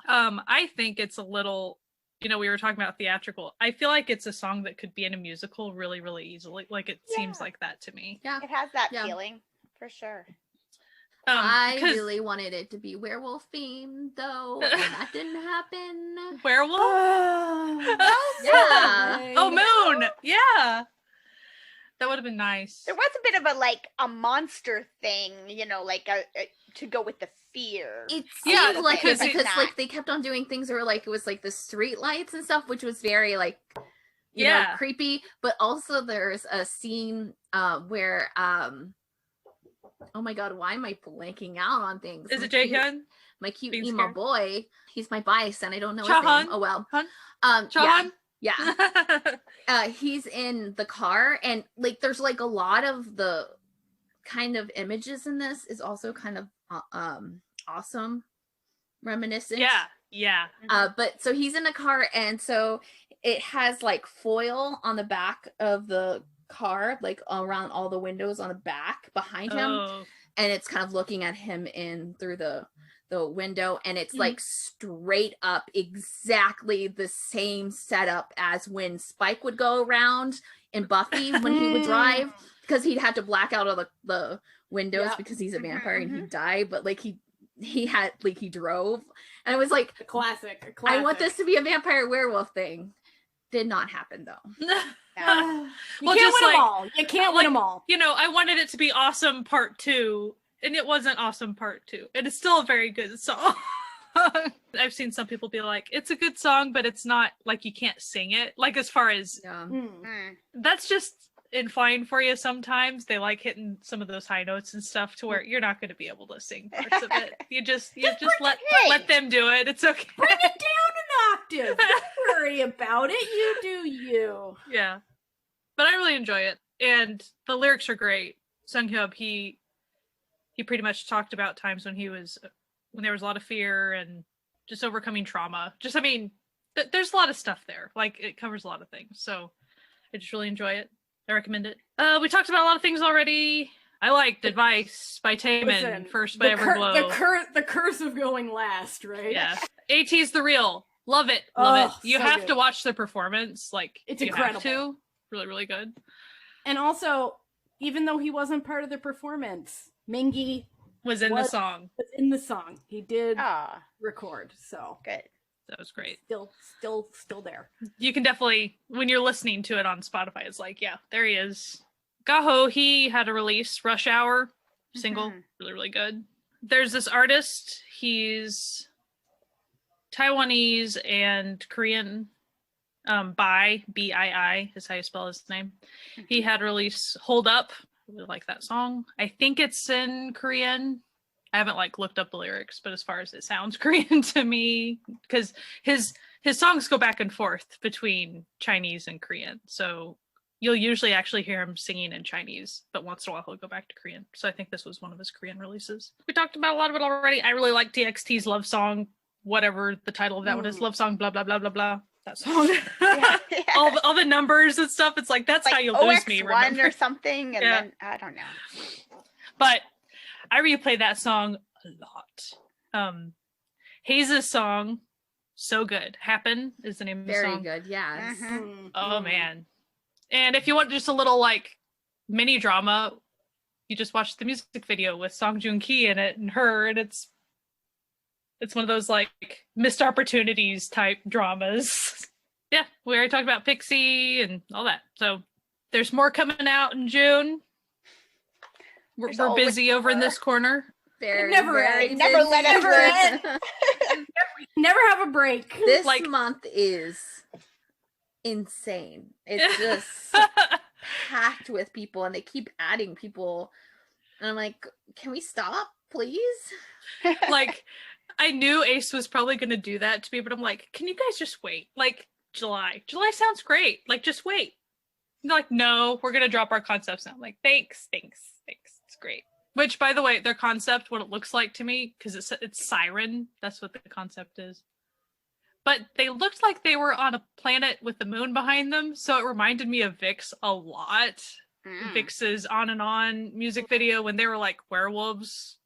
I think it's a little, we were talking about theatrical. I feel like it's a song that could be in a musical really, really easily. Like, it seems like that to me. Yeah. It has that feeling for sure. I really wanted it to be werewolf themed, though, and that didn't happen. Werewolf? Yeah. Oh, Moon! Yeah! That would have been nice. There was a bit of a monster thing, like to go with the fear. It seemed like it because like they kept on doing things that were like, it was like the street lights and stuff, which was very like, you know, creepy. But also there's a scene where oh my god, why am I blanking out on things? Is it Jaehyun? My cute emo boy. He's my bias and I don't know his name. Oh well. Chahan? Yeah. He's in the car and like there's like a lot of the kind of images in this is also kind of awesome, reminiscent. Yeah. But so he's in a car and so it has like foil on the back of the car, like around all the windows on the back behind him, and it's kind of looking at him in through the window, and it's like straight up exactly the same setup as when Spike would go around in Buffy when he would drive, because he'd had to black out all the windows because he's a vampire and he'd die, but like he had like he drove, and it was like a classic. I want this to be a vampire werewolf thing. Did not happen though. You can't win them all. You can't win them all. I wanted it to be Awesome Part 2, and it wasn't Awesome Part 2. It is still a very good song. I've seen some people be like, it's a good song, but it's not like you can't sing it. Like, as far as that's just N.Flying for you sometimes. They like hitting some of those high notes and stuff to where you're not going to be able to sing parts of it. You just let them do it. It's okay. Bring it down an octave. Don't worry about it. You do you. Yeah. But I really enjoy it. And the lyrics are great. Sung-hyub, he pretty much talked about times when there was a lot of fear and just overcoming trauma. There's a lot of stuff there. Like, it covers a lot of things. So I just really enjoy it. I recommend it. We talked about a lot of things already. I liked Advice by Taemin, First by Everglow. The curse of going last, right? Yeah. AT's The Real. Love it. Love it. You so have good. to watch the performance. Like, it's you incredible. have to. Really, really good. And also, even though he wasn't part of the performance, Mingy was in the song. Was in the song. He did record, so good. That was great. Still there. You can definitely, when you're listening to it on Spotify, it's like, yeah, there he is. Gaho, he had a release, Rush Hour single, really, really good. There's this artist, he's Taiwanese and Korean, B-I-I is how you spell his name. He had a release, Hold Up, really like that song. I think it's in Korean. I haven't looked up the lyrics, but as far as it sounds Korean to me, because his songs go back and forth between Chinese and Korean. So you'll usually actually hear him singing in Chinese, but once in a while he'll go back to Korean. So I think this was one of his Korean releases. We talked about a lot of it already. I really like TXT's Love Song, whatever the title of that one is, Love Song, blah, blah, blah, blah, blah. That song. Yeah. all the numbers and stuff. It's like, that's how you'll lose me. Remember? Or something, and then, I don't know. But I replay that song a lot. Hayes' song, so good. Happen is the name of the song. Very good, yes. Oh man. And if you want just a little mini drama, you just watch the music video with Song Joong Ki in it and her, and it's one of those missed opportunities type dramas. Yeah, we already talked about Pixie and all that. So there's more coming out in June. We're busy over in this corner. Never let us never have a break. This Like- month is insane. It's just packed with people, and they keep adding people. And I'm like, can we stop, please? Like, I knew Ace was probably going to do that to me, but I'm like, can you guys just wait? Like, July sounds great. Like, just wait. And they're like, no, we're going to drop our concepts now. I'm like, thanks. It's great. Which, by the way, their concept, what it looks like to me, because it's Siren. That's what the concept is. But they looked like they were on a planet with the moon behind them, so it reminded me of Vix a lot. Vix's On and On music video when they were like werewolves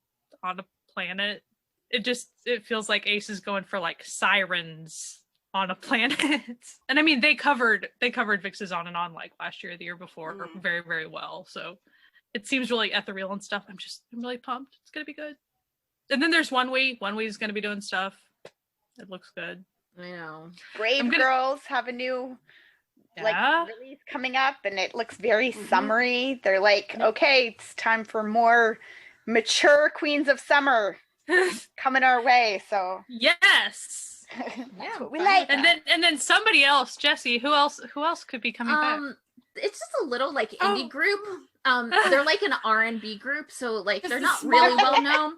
on a planet. It feels like Ace is going for like sirens on a planet. And I mean, they covered Vix's On and On like last year or the year before very, very well. So it seems really ethereal and stuff. I'm really pumped. It's gonna be good. And then there's One Wee is gonna be doing stuff. It looks good. I know. Brave Girls have a new release coming up, and it looks very summery. They're like, okay, it's time for more mature Queens of Summer coming our way. So yes, that's what we like. And then somebody else, Jessie. Who else could be coming back? It's just a little like indie group. They're like an R&B group, so like they're not really well known.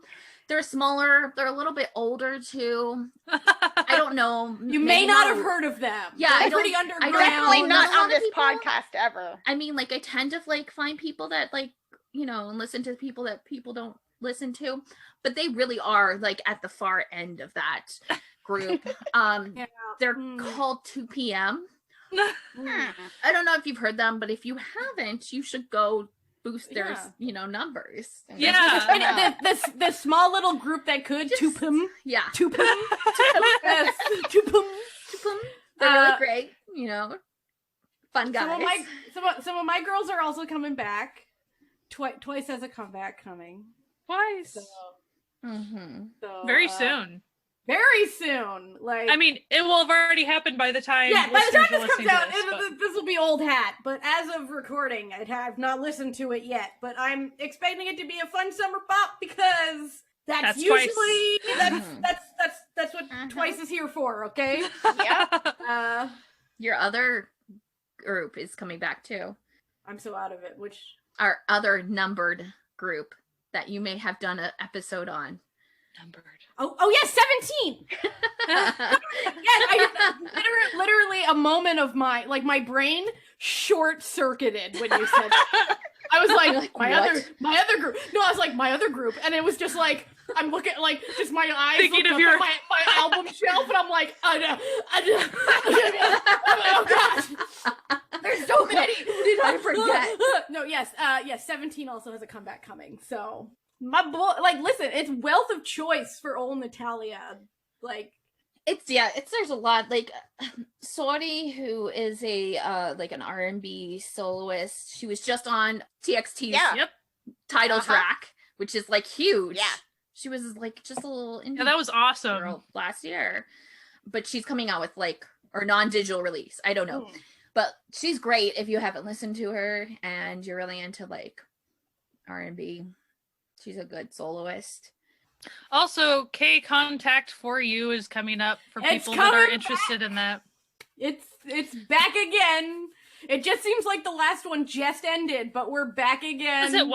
They're smaller. They're a little bit older too. I don't know. You may not have heard of them. Yeah, they're pretty underground. Definitely not There's a lot on of this people- podcast ever. I mean, like I tend to like find people that like, you know, and listen to people that people don't listen to, but they really are like at the far end of that group. They're called 2 p.m. I don't know if you've heard them, but if you haven't, you should go boost their numbers. And the small little group that could Tupum. Yeah. Tupum. Yes. Tupum. They're really great, you know. Fun guys. Some of my girls are also coming back. Twice has a comeback coming. Twice. So, very soon. Very soon. Like, I mean, it will have already happened by the time. Yeah, by the time this comes out, this, this will be old hat. But as of recording, I have not listened to it yet. But I'm expecting it to be a fun summer pop because that's usually that's what Twice is here for. Okay. Yeah. Your other group is coming back too. I'm so out of it. Which our other numbered group that you may have done an episode on. Numbered. Oh yes, 17. Yes, literally a moment of my brain short circuited when you said that. I was like, my other group. No, I was like my other group, and it was just like I'm looking like just my eyes thinking looked of up your at my album shelf, and I'm like, oh gosh, there's so many. Did I forget? No, yes, 17 also has a comeback coming, so. My boy, like, listen, it's wealth of choice for old Natalia. Like, there's a lot. Like, Saudi, who is a like an R&B soloist, she was just on TXT's title track, which is like huge. Yeah, she was like just a little indie that was awesome girl last year, but she's coming out with like or non-digital release. I don't know, but she's great if you haven't listened to her and you're really into like R&B. She's a good soloist. Also, K Contact for You is coming up for people that are interested in that. It's back again. It just seems like the last one just ended, but we're back again. As it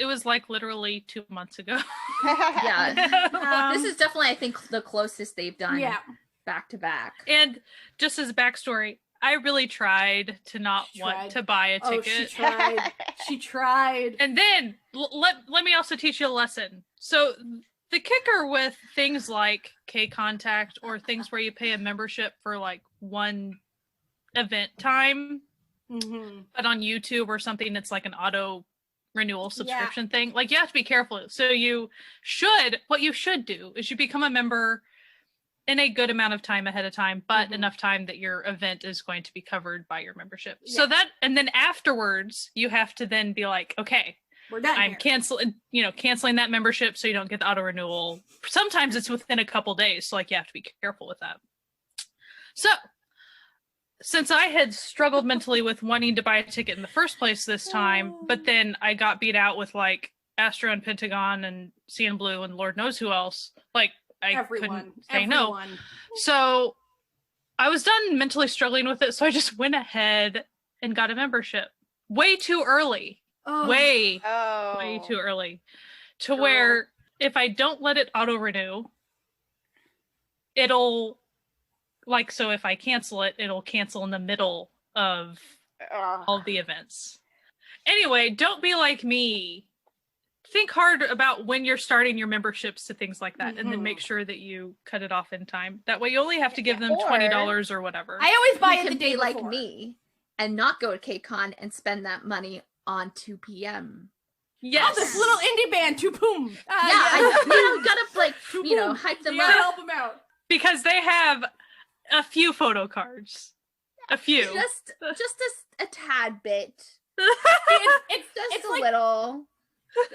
was like literally 2 months ago. Yeah. This is definitely, I think, the closest they've done back to back. And just as a backstory, I really tried to not want to buy a ticket. She tried. And then let me also teach you a lesson. So the kicker with things like K Contact or things where you pay a membership for like one event time, but on YouTube or something, it's like an auto renewal subscription thing. Like you have to be careful. So what you should do is you become a member in a good amount of time ahead of time, but enough time that your event is going to be covered by your membership. So and then afterwards you have to then be like, okay, we're done. I'm canceling that membership so you don't get the auto renewal. Sometimes it's within a couple days. So like you have to be careful with that. So since I had struggled mentally with wanting to buy a ticket in the first place this time, but then I got beat out with like Astro and Pentagon and CN Blue and Lord knows who else, like I Everyone. couldn't say no. Everyone. So I was done mentally struggling with it, so I just went ahead and got a membership way too early. Oh. Way Oh. too early. To Girl. where if I don't let it auto renew, it'll like, so if I cancel it, it'll cancel in the middle of all the events. Anyway, don't be like me. Think hard about when you're starting your memberships to things like that, and then make sure that you cut it off in time. That way you only have to give them $20 or whatever. I always buy You it the can day be like before. me and not go to KCON and spend that money on 2 p.m. Yes. Oh, this little indie band, Two Boom. I gotta like, hype them up. Help them out. Because they have a few photo cards. A few. Just a tad bit. It's Just a like, little.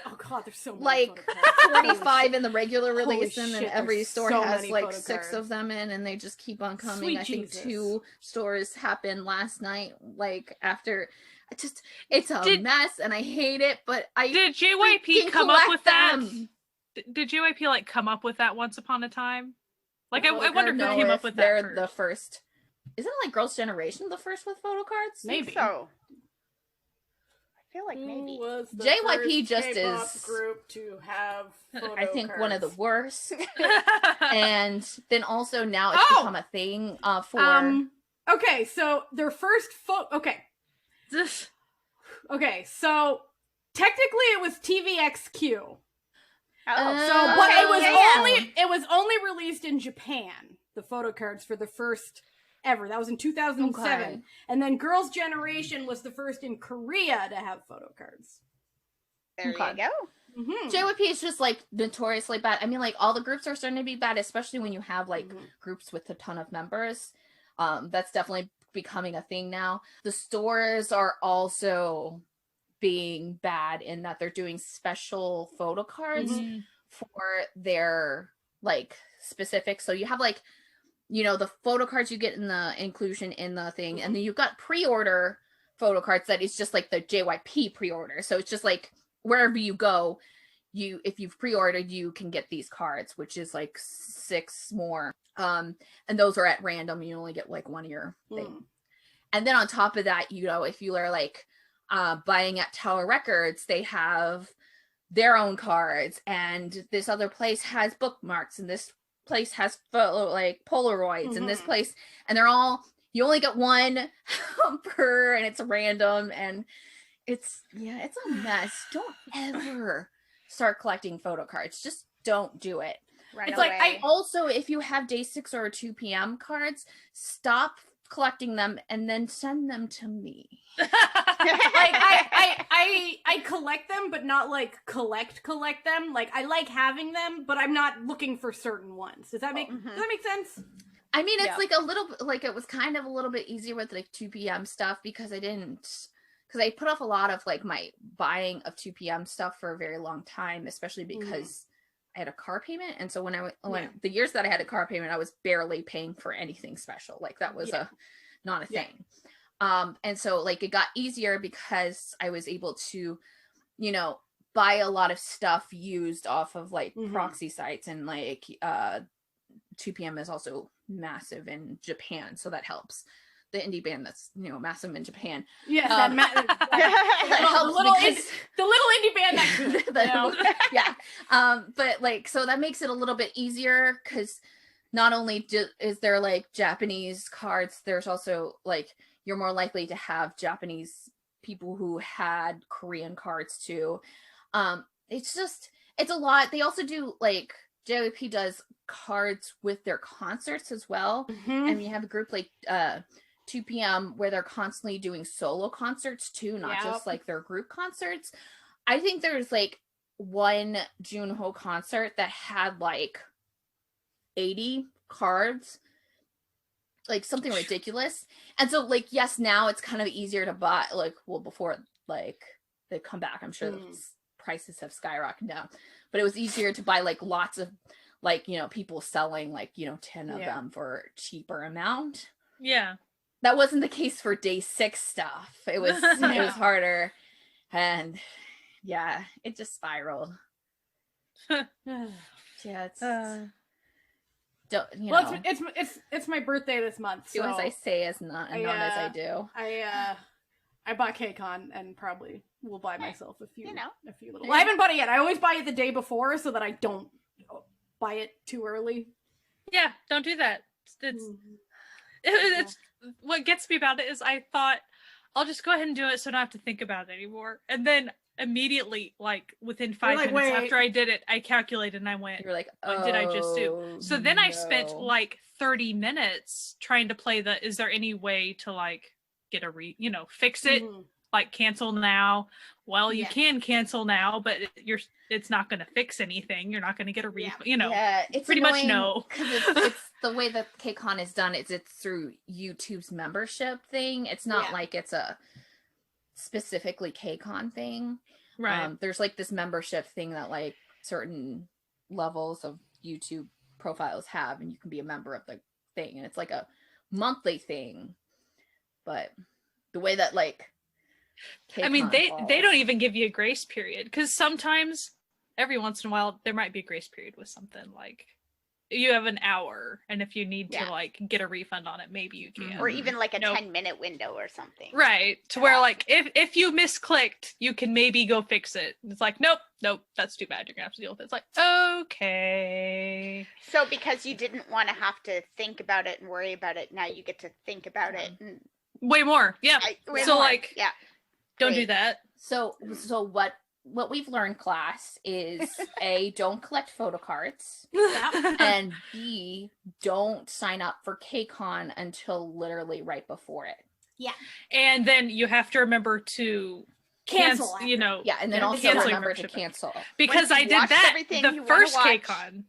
oh god, there's so many Like photo cards. 25 in the regular Holy release, and then shit, every there's store so has many like photo 6 cards. of them in, and they just keep on coming. Sweet I think Jesus. 2 stores happened last night, like after. It's a mess, and I hate it, but I did JYP freaking come up with collect that? them. Did JYP like come up with that once upon a time? Like I wonder who know came up if with they're that first. the first. Isn't it like Girls' Generation the first with photo cards? Maybe. So. I feel like Who maybe. was the JYP first just K-pop is, group to have photo I think, one of the cards? worst. And then also now it's become a thing for. Okay, so their first Okay, so technically it was TVXQ. Oh, But okay, it was only released in Japan. The photo cards for the first ever. That was in 2007. Okay. And then Girls' Generation was the first in Korea to have photo cards. There Okay. you go. Mm-hmm. JYP is just like notoriously bad. I mean, like all the groups are starting to be bad, especially when you have like groups with a ton of members. That's definitely becoming a thing now. The stores are also being bad in that they're doing special photo cards for their like specifics. So you have like, the photo cards you get in the inclusion in the thing, and then you've got pre-order photo cards that is just like the JYP pre-order. So it's just like wherever you go, if you've pre-ordered, you can get these cards, which is like 6 more. And those are at random. You only get like one of your thing. And then on top of that, if you are like buying at Tower Records, they have their own cards, and this other place has bookmarks, and this place has like Polaroids, and this place, and they're all, you only get one per, and it's random, and it's a mess. Don't ever start collecting photo cards. Just don't do it. Right It's away. like, I Also, if you have day 6 or 2 p.m. cards, stop collecting them and then send them to me. like I collect them, but not like collect them. Like I like having them, but I'm not looking for certain ones. Does that make sense? I mean, it's like a little like, it was kind of a little bit easier with like 2 p.m. stuff because I put off a lot of like my buying of 2 p.m. stuff for a very long time, especially because I had a car payment. And so when the years that I had a car payment, I was barely paying for anything special. Like that was not a thing. And so like it got easier because I was able to, buy a lot of stuff used off of like proxy sites, and like 2 p.m. is also massive in Japan, so that helps. The indie band that's massive in Japan. Yes, that helps the little indie band that but like, so that makes it a little bit easier because not only is there like Japanese cards, there's also like you're more likely to have Japanese people who had Korean cards too. It's a lot. They also do like JYP does cards with their concerts as well, and you have a group like 2 p.m. where they're constantly doing solo concerts too, not just like their group concerts. I think there's like one Junho concert that had like 80 cards, like something ridiculous. And so like, yes, now it's kind of easier to buy, like, well, before like they come back, I'm sure the prices have skyrocketed down, but it was easier to buy like lots of like, people selling like, 10 of them for cheaper amount. Yeah. That wasn't the case for day 6 stuff. It was it was harder, and it just spiraled. It's don't, you Well, know, it's my birthday this month, do so as I say, as not as I do. I bought KCON and probably will buy myself a few little. Yeah. Well, I haven't bought it yet. I always buy it the day before so that I don't buy it too early. Yeah, don't do that. It's what gets me about it is I thought I'll just go ahead and do it so I don't have to think about it anymore. And then immediately, like within 5 like, minutes wait. after I did it, I calculated and I went, You're like, what did I just do? "Oh, So then I spent no." like 30 minutes trying to play is there any way to like get fix it? Mhm. Like cancel now. Well, you Yeah. can cancel now, but it's not going to fix anything. You're not going to get a refund. Yeah, it's pretty much annoying no. 'cause it's the way that KCON is done. It's through YouTube's membership thing. It's not like it's a specifically KCON thing. Right. There's like this membership thing that like certain levels of YouTube profiles have, and you can be a member of the thing, and it's like a monthly thing. But the way that like I mean, KCON they don't falls- even give you a grace period, because sometimes every once in a while there might be a grace period with something, like you have an hour, and if you need to like get a refund on it, maybe you can. Or even like a Nope. 10-minute window or something. Right, to where like if you misclicked, you can maybe go fix it. It's like, nope, that's too bad. You're gonna have to deal with it. It's like, okay. So because you didn't want to have to think about it and worry about it, now you get to think about it. And Way more. Yeah. way So more. like, yeah, don't do great. that. So what we've learned, class, is A, don't collect photo cards, and B, don't sign up for KCON until literally right before it. And then you have to remember to Cancel you know, Yeah, and then Yeah, also cancel remember to membership. cancel. because Once I you've did watched that everything the you wanna first watch, KCON.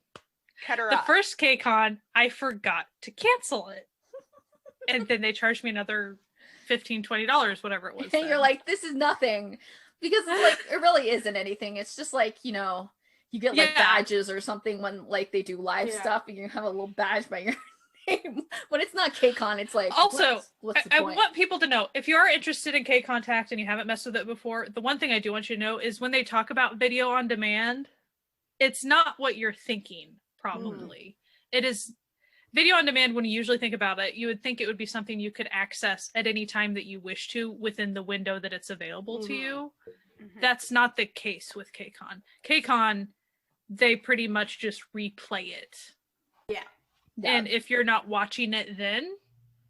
Cut her The off. first KCON, I forgot to cancel it. And then they charged me another $15-$20, whatever it was. And then. you're like, this is nothing. Because like it really isn't anything. It's just like, you get like Yeah. badges or something when like they do live Yeah. stuff, and you have a little badge by your name. When it's not KCON, it's like, Also, what's the I point? want people to know, if you are interested in K Contact and you haven't messed with it before, the one thing I do want you to know is when they talk about video on demand, it's not what you're thinking, probably. It is video on demand. When you usually think about it, you would think it would be something you could access at any time that you wish to within the window that it's available to you. Mhm. That's not the case with KCON. KCON, they pretty much just replay it. Yeah. And if you're not watching it then,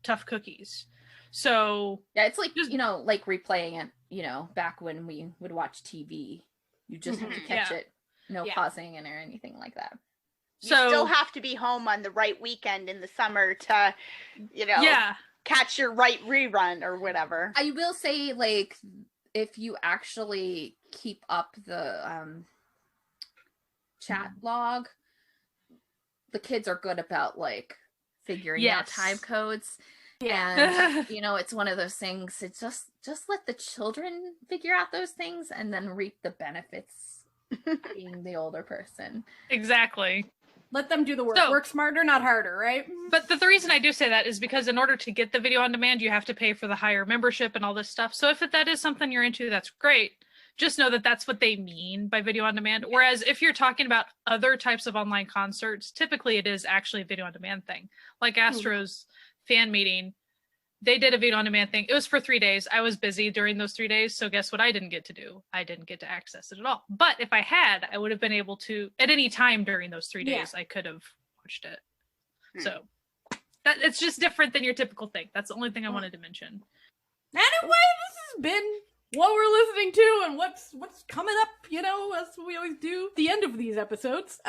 tough cookies. So Yeah, it's like, Just- like replaying it, back when we would watch TV. You just have to catch Yeah. it, no Yeah. pausing it or anything like that. You so still have to be home on the right weekend in the summer to, yeah. catch your right rerun or whatever. I will say, like, if you actually keep up the chat log, the kids are good about like figuring out Yes. time codes. Yeah. And it's one of those things. It's just let the children figure out those things and then reap the benefits being the older person. Exactly. Let them do the work. So- Work smarter, not harder, right? But the reason I do say that is because in order to get the video on demand, you have to pay for the higher membership and all this stuff. So if that is something you're into, that's great. Just know that that's what they mean by video on demand. Whereas if you're talking about other types of online concerts, typically it is actually a video on demand thing. Like Astro's fan meeting, they did a video on demand thing. It was for 3 days. I was busy during those 3 days. So guess what I didn't get to do? I didn't get to access it at all. But if I had, I would have been able to, at any time during those 3 days, I could have watched it. So that it's just different than your typical thing. That's the only thing I wanted to mention. Anyway, this has been what we're listening to and what's coming up, as we always do the end of these episodes.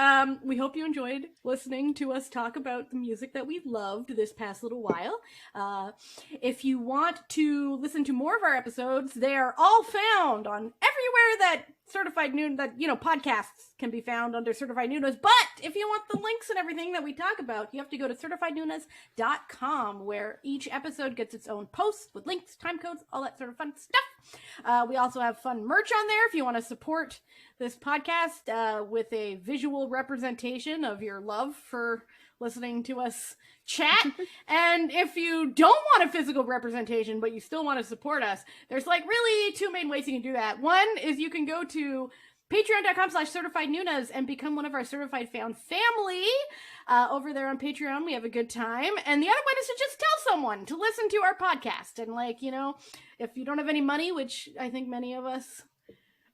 We hope you enjoyed listening to us talk about the music that we've loved this past little while. If you want to listen to more of our episodes, they are all found on everywhere that Certified Noon, that, podcasts can be found under Certified Noonas. But if you want the links and everything that we talk about, you have to go to certifiednoonas.com, where each episode gets its own post with links, time codes, all that sort of fun stuff. We also have fun merch on there if you want to support this podcast with a visual representation of your love for listening to us chat. And if you don't want a physical representation, but you still want to support us, there's really two main ways you can do that. One is you can go to patreon.com/certified Nunas and become one of our certified fan family. Over there on Patreon, we have a good time. And the other one is to just tell someone to listen to our podcast. And like, you know, if you don't have any money, which I think many of us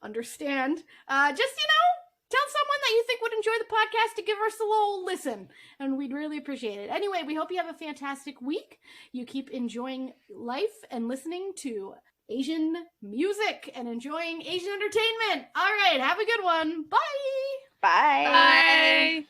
understand, just, you know, tell someone that you think would enjoy the podcast to give us a little listen, and we'd really appreciate it. Anyway, we hope you have a fantastic week. You keep enjoying life and listening to Asian music and enjoying Asian entertainment. All right, have a good one. Bye. Bye. Bye.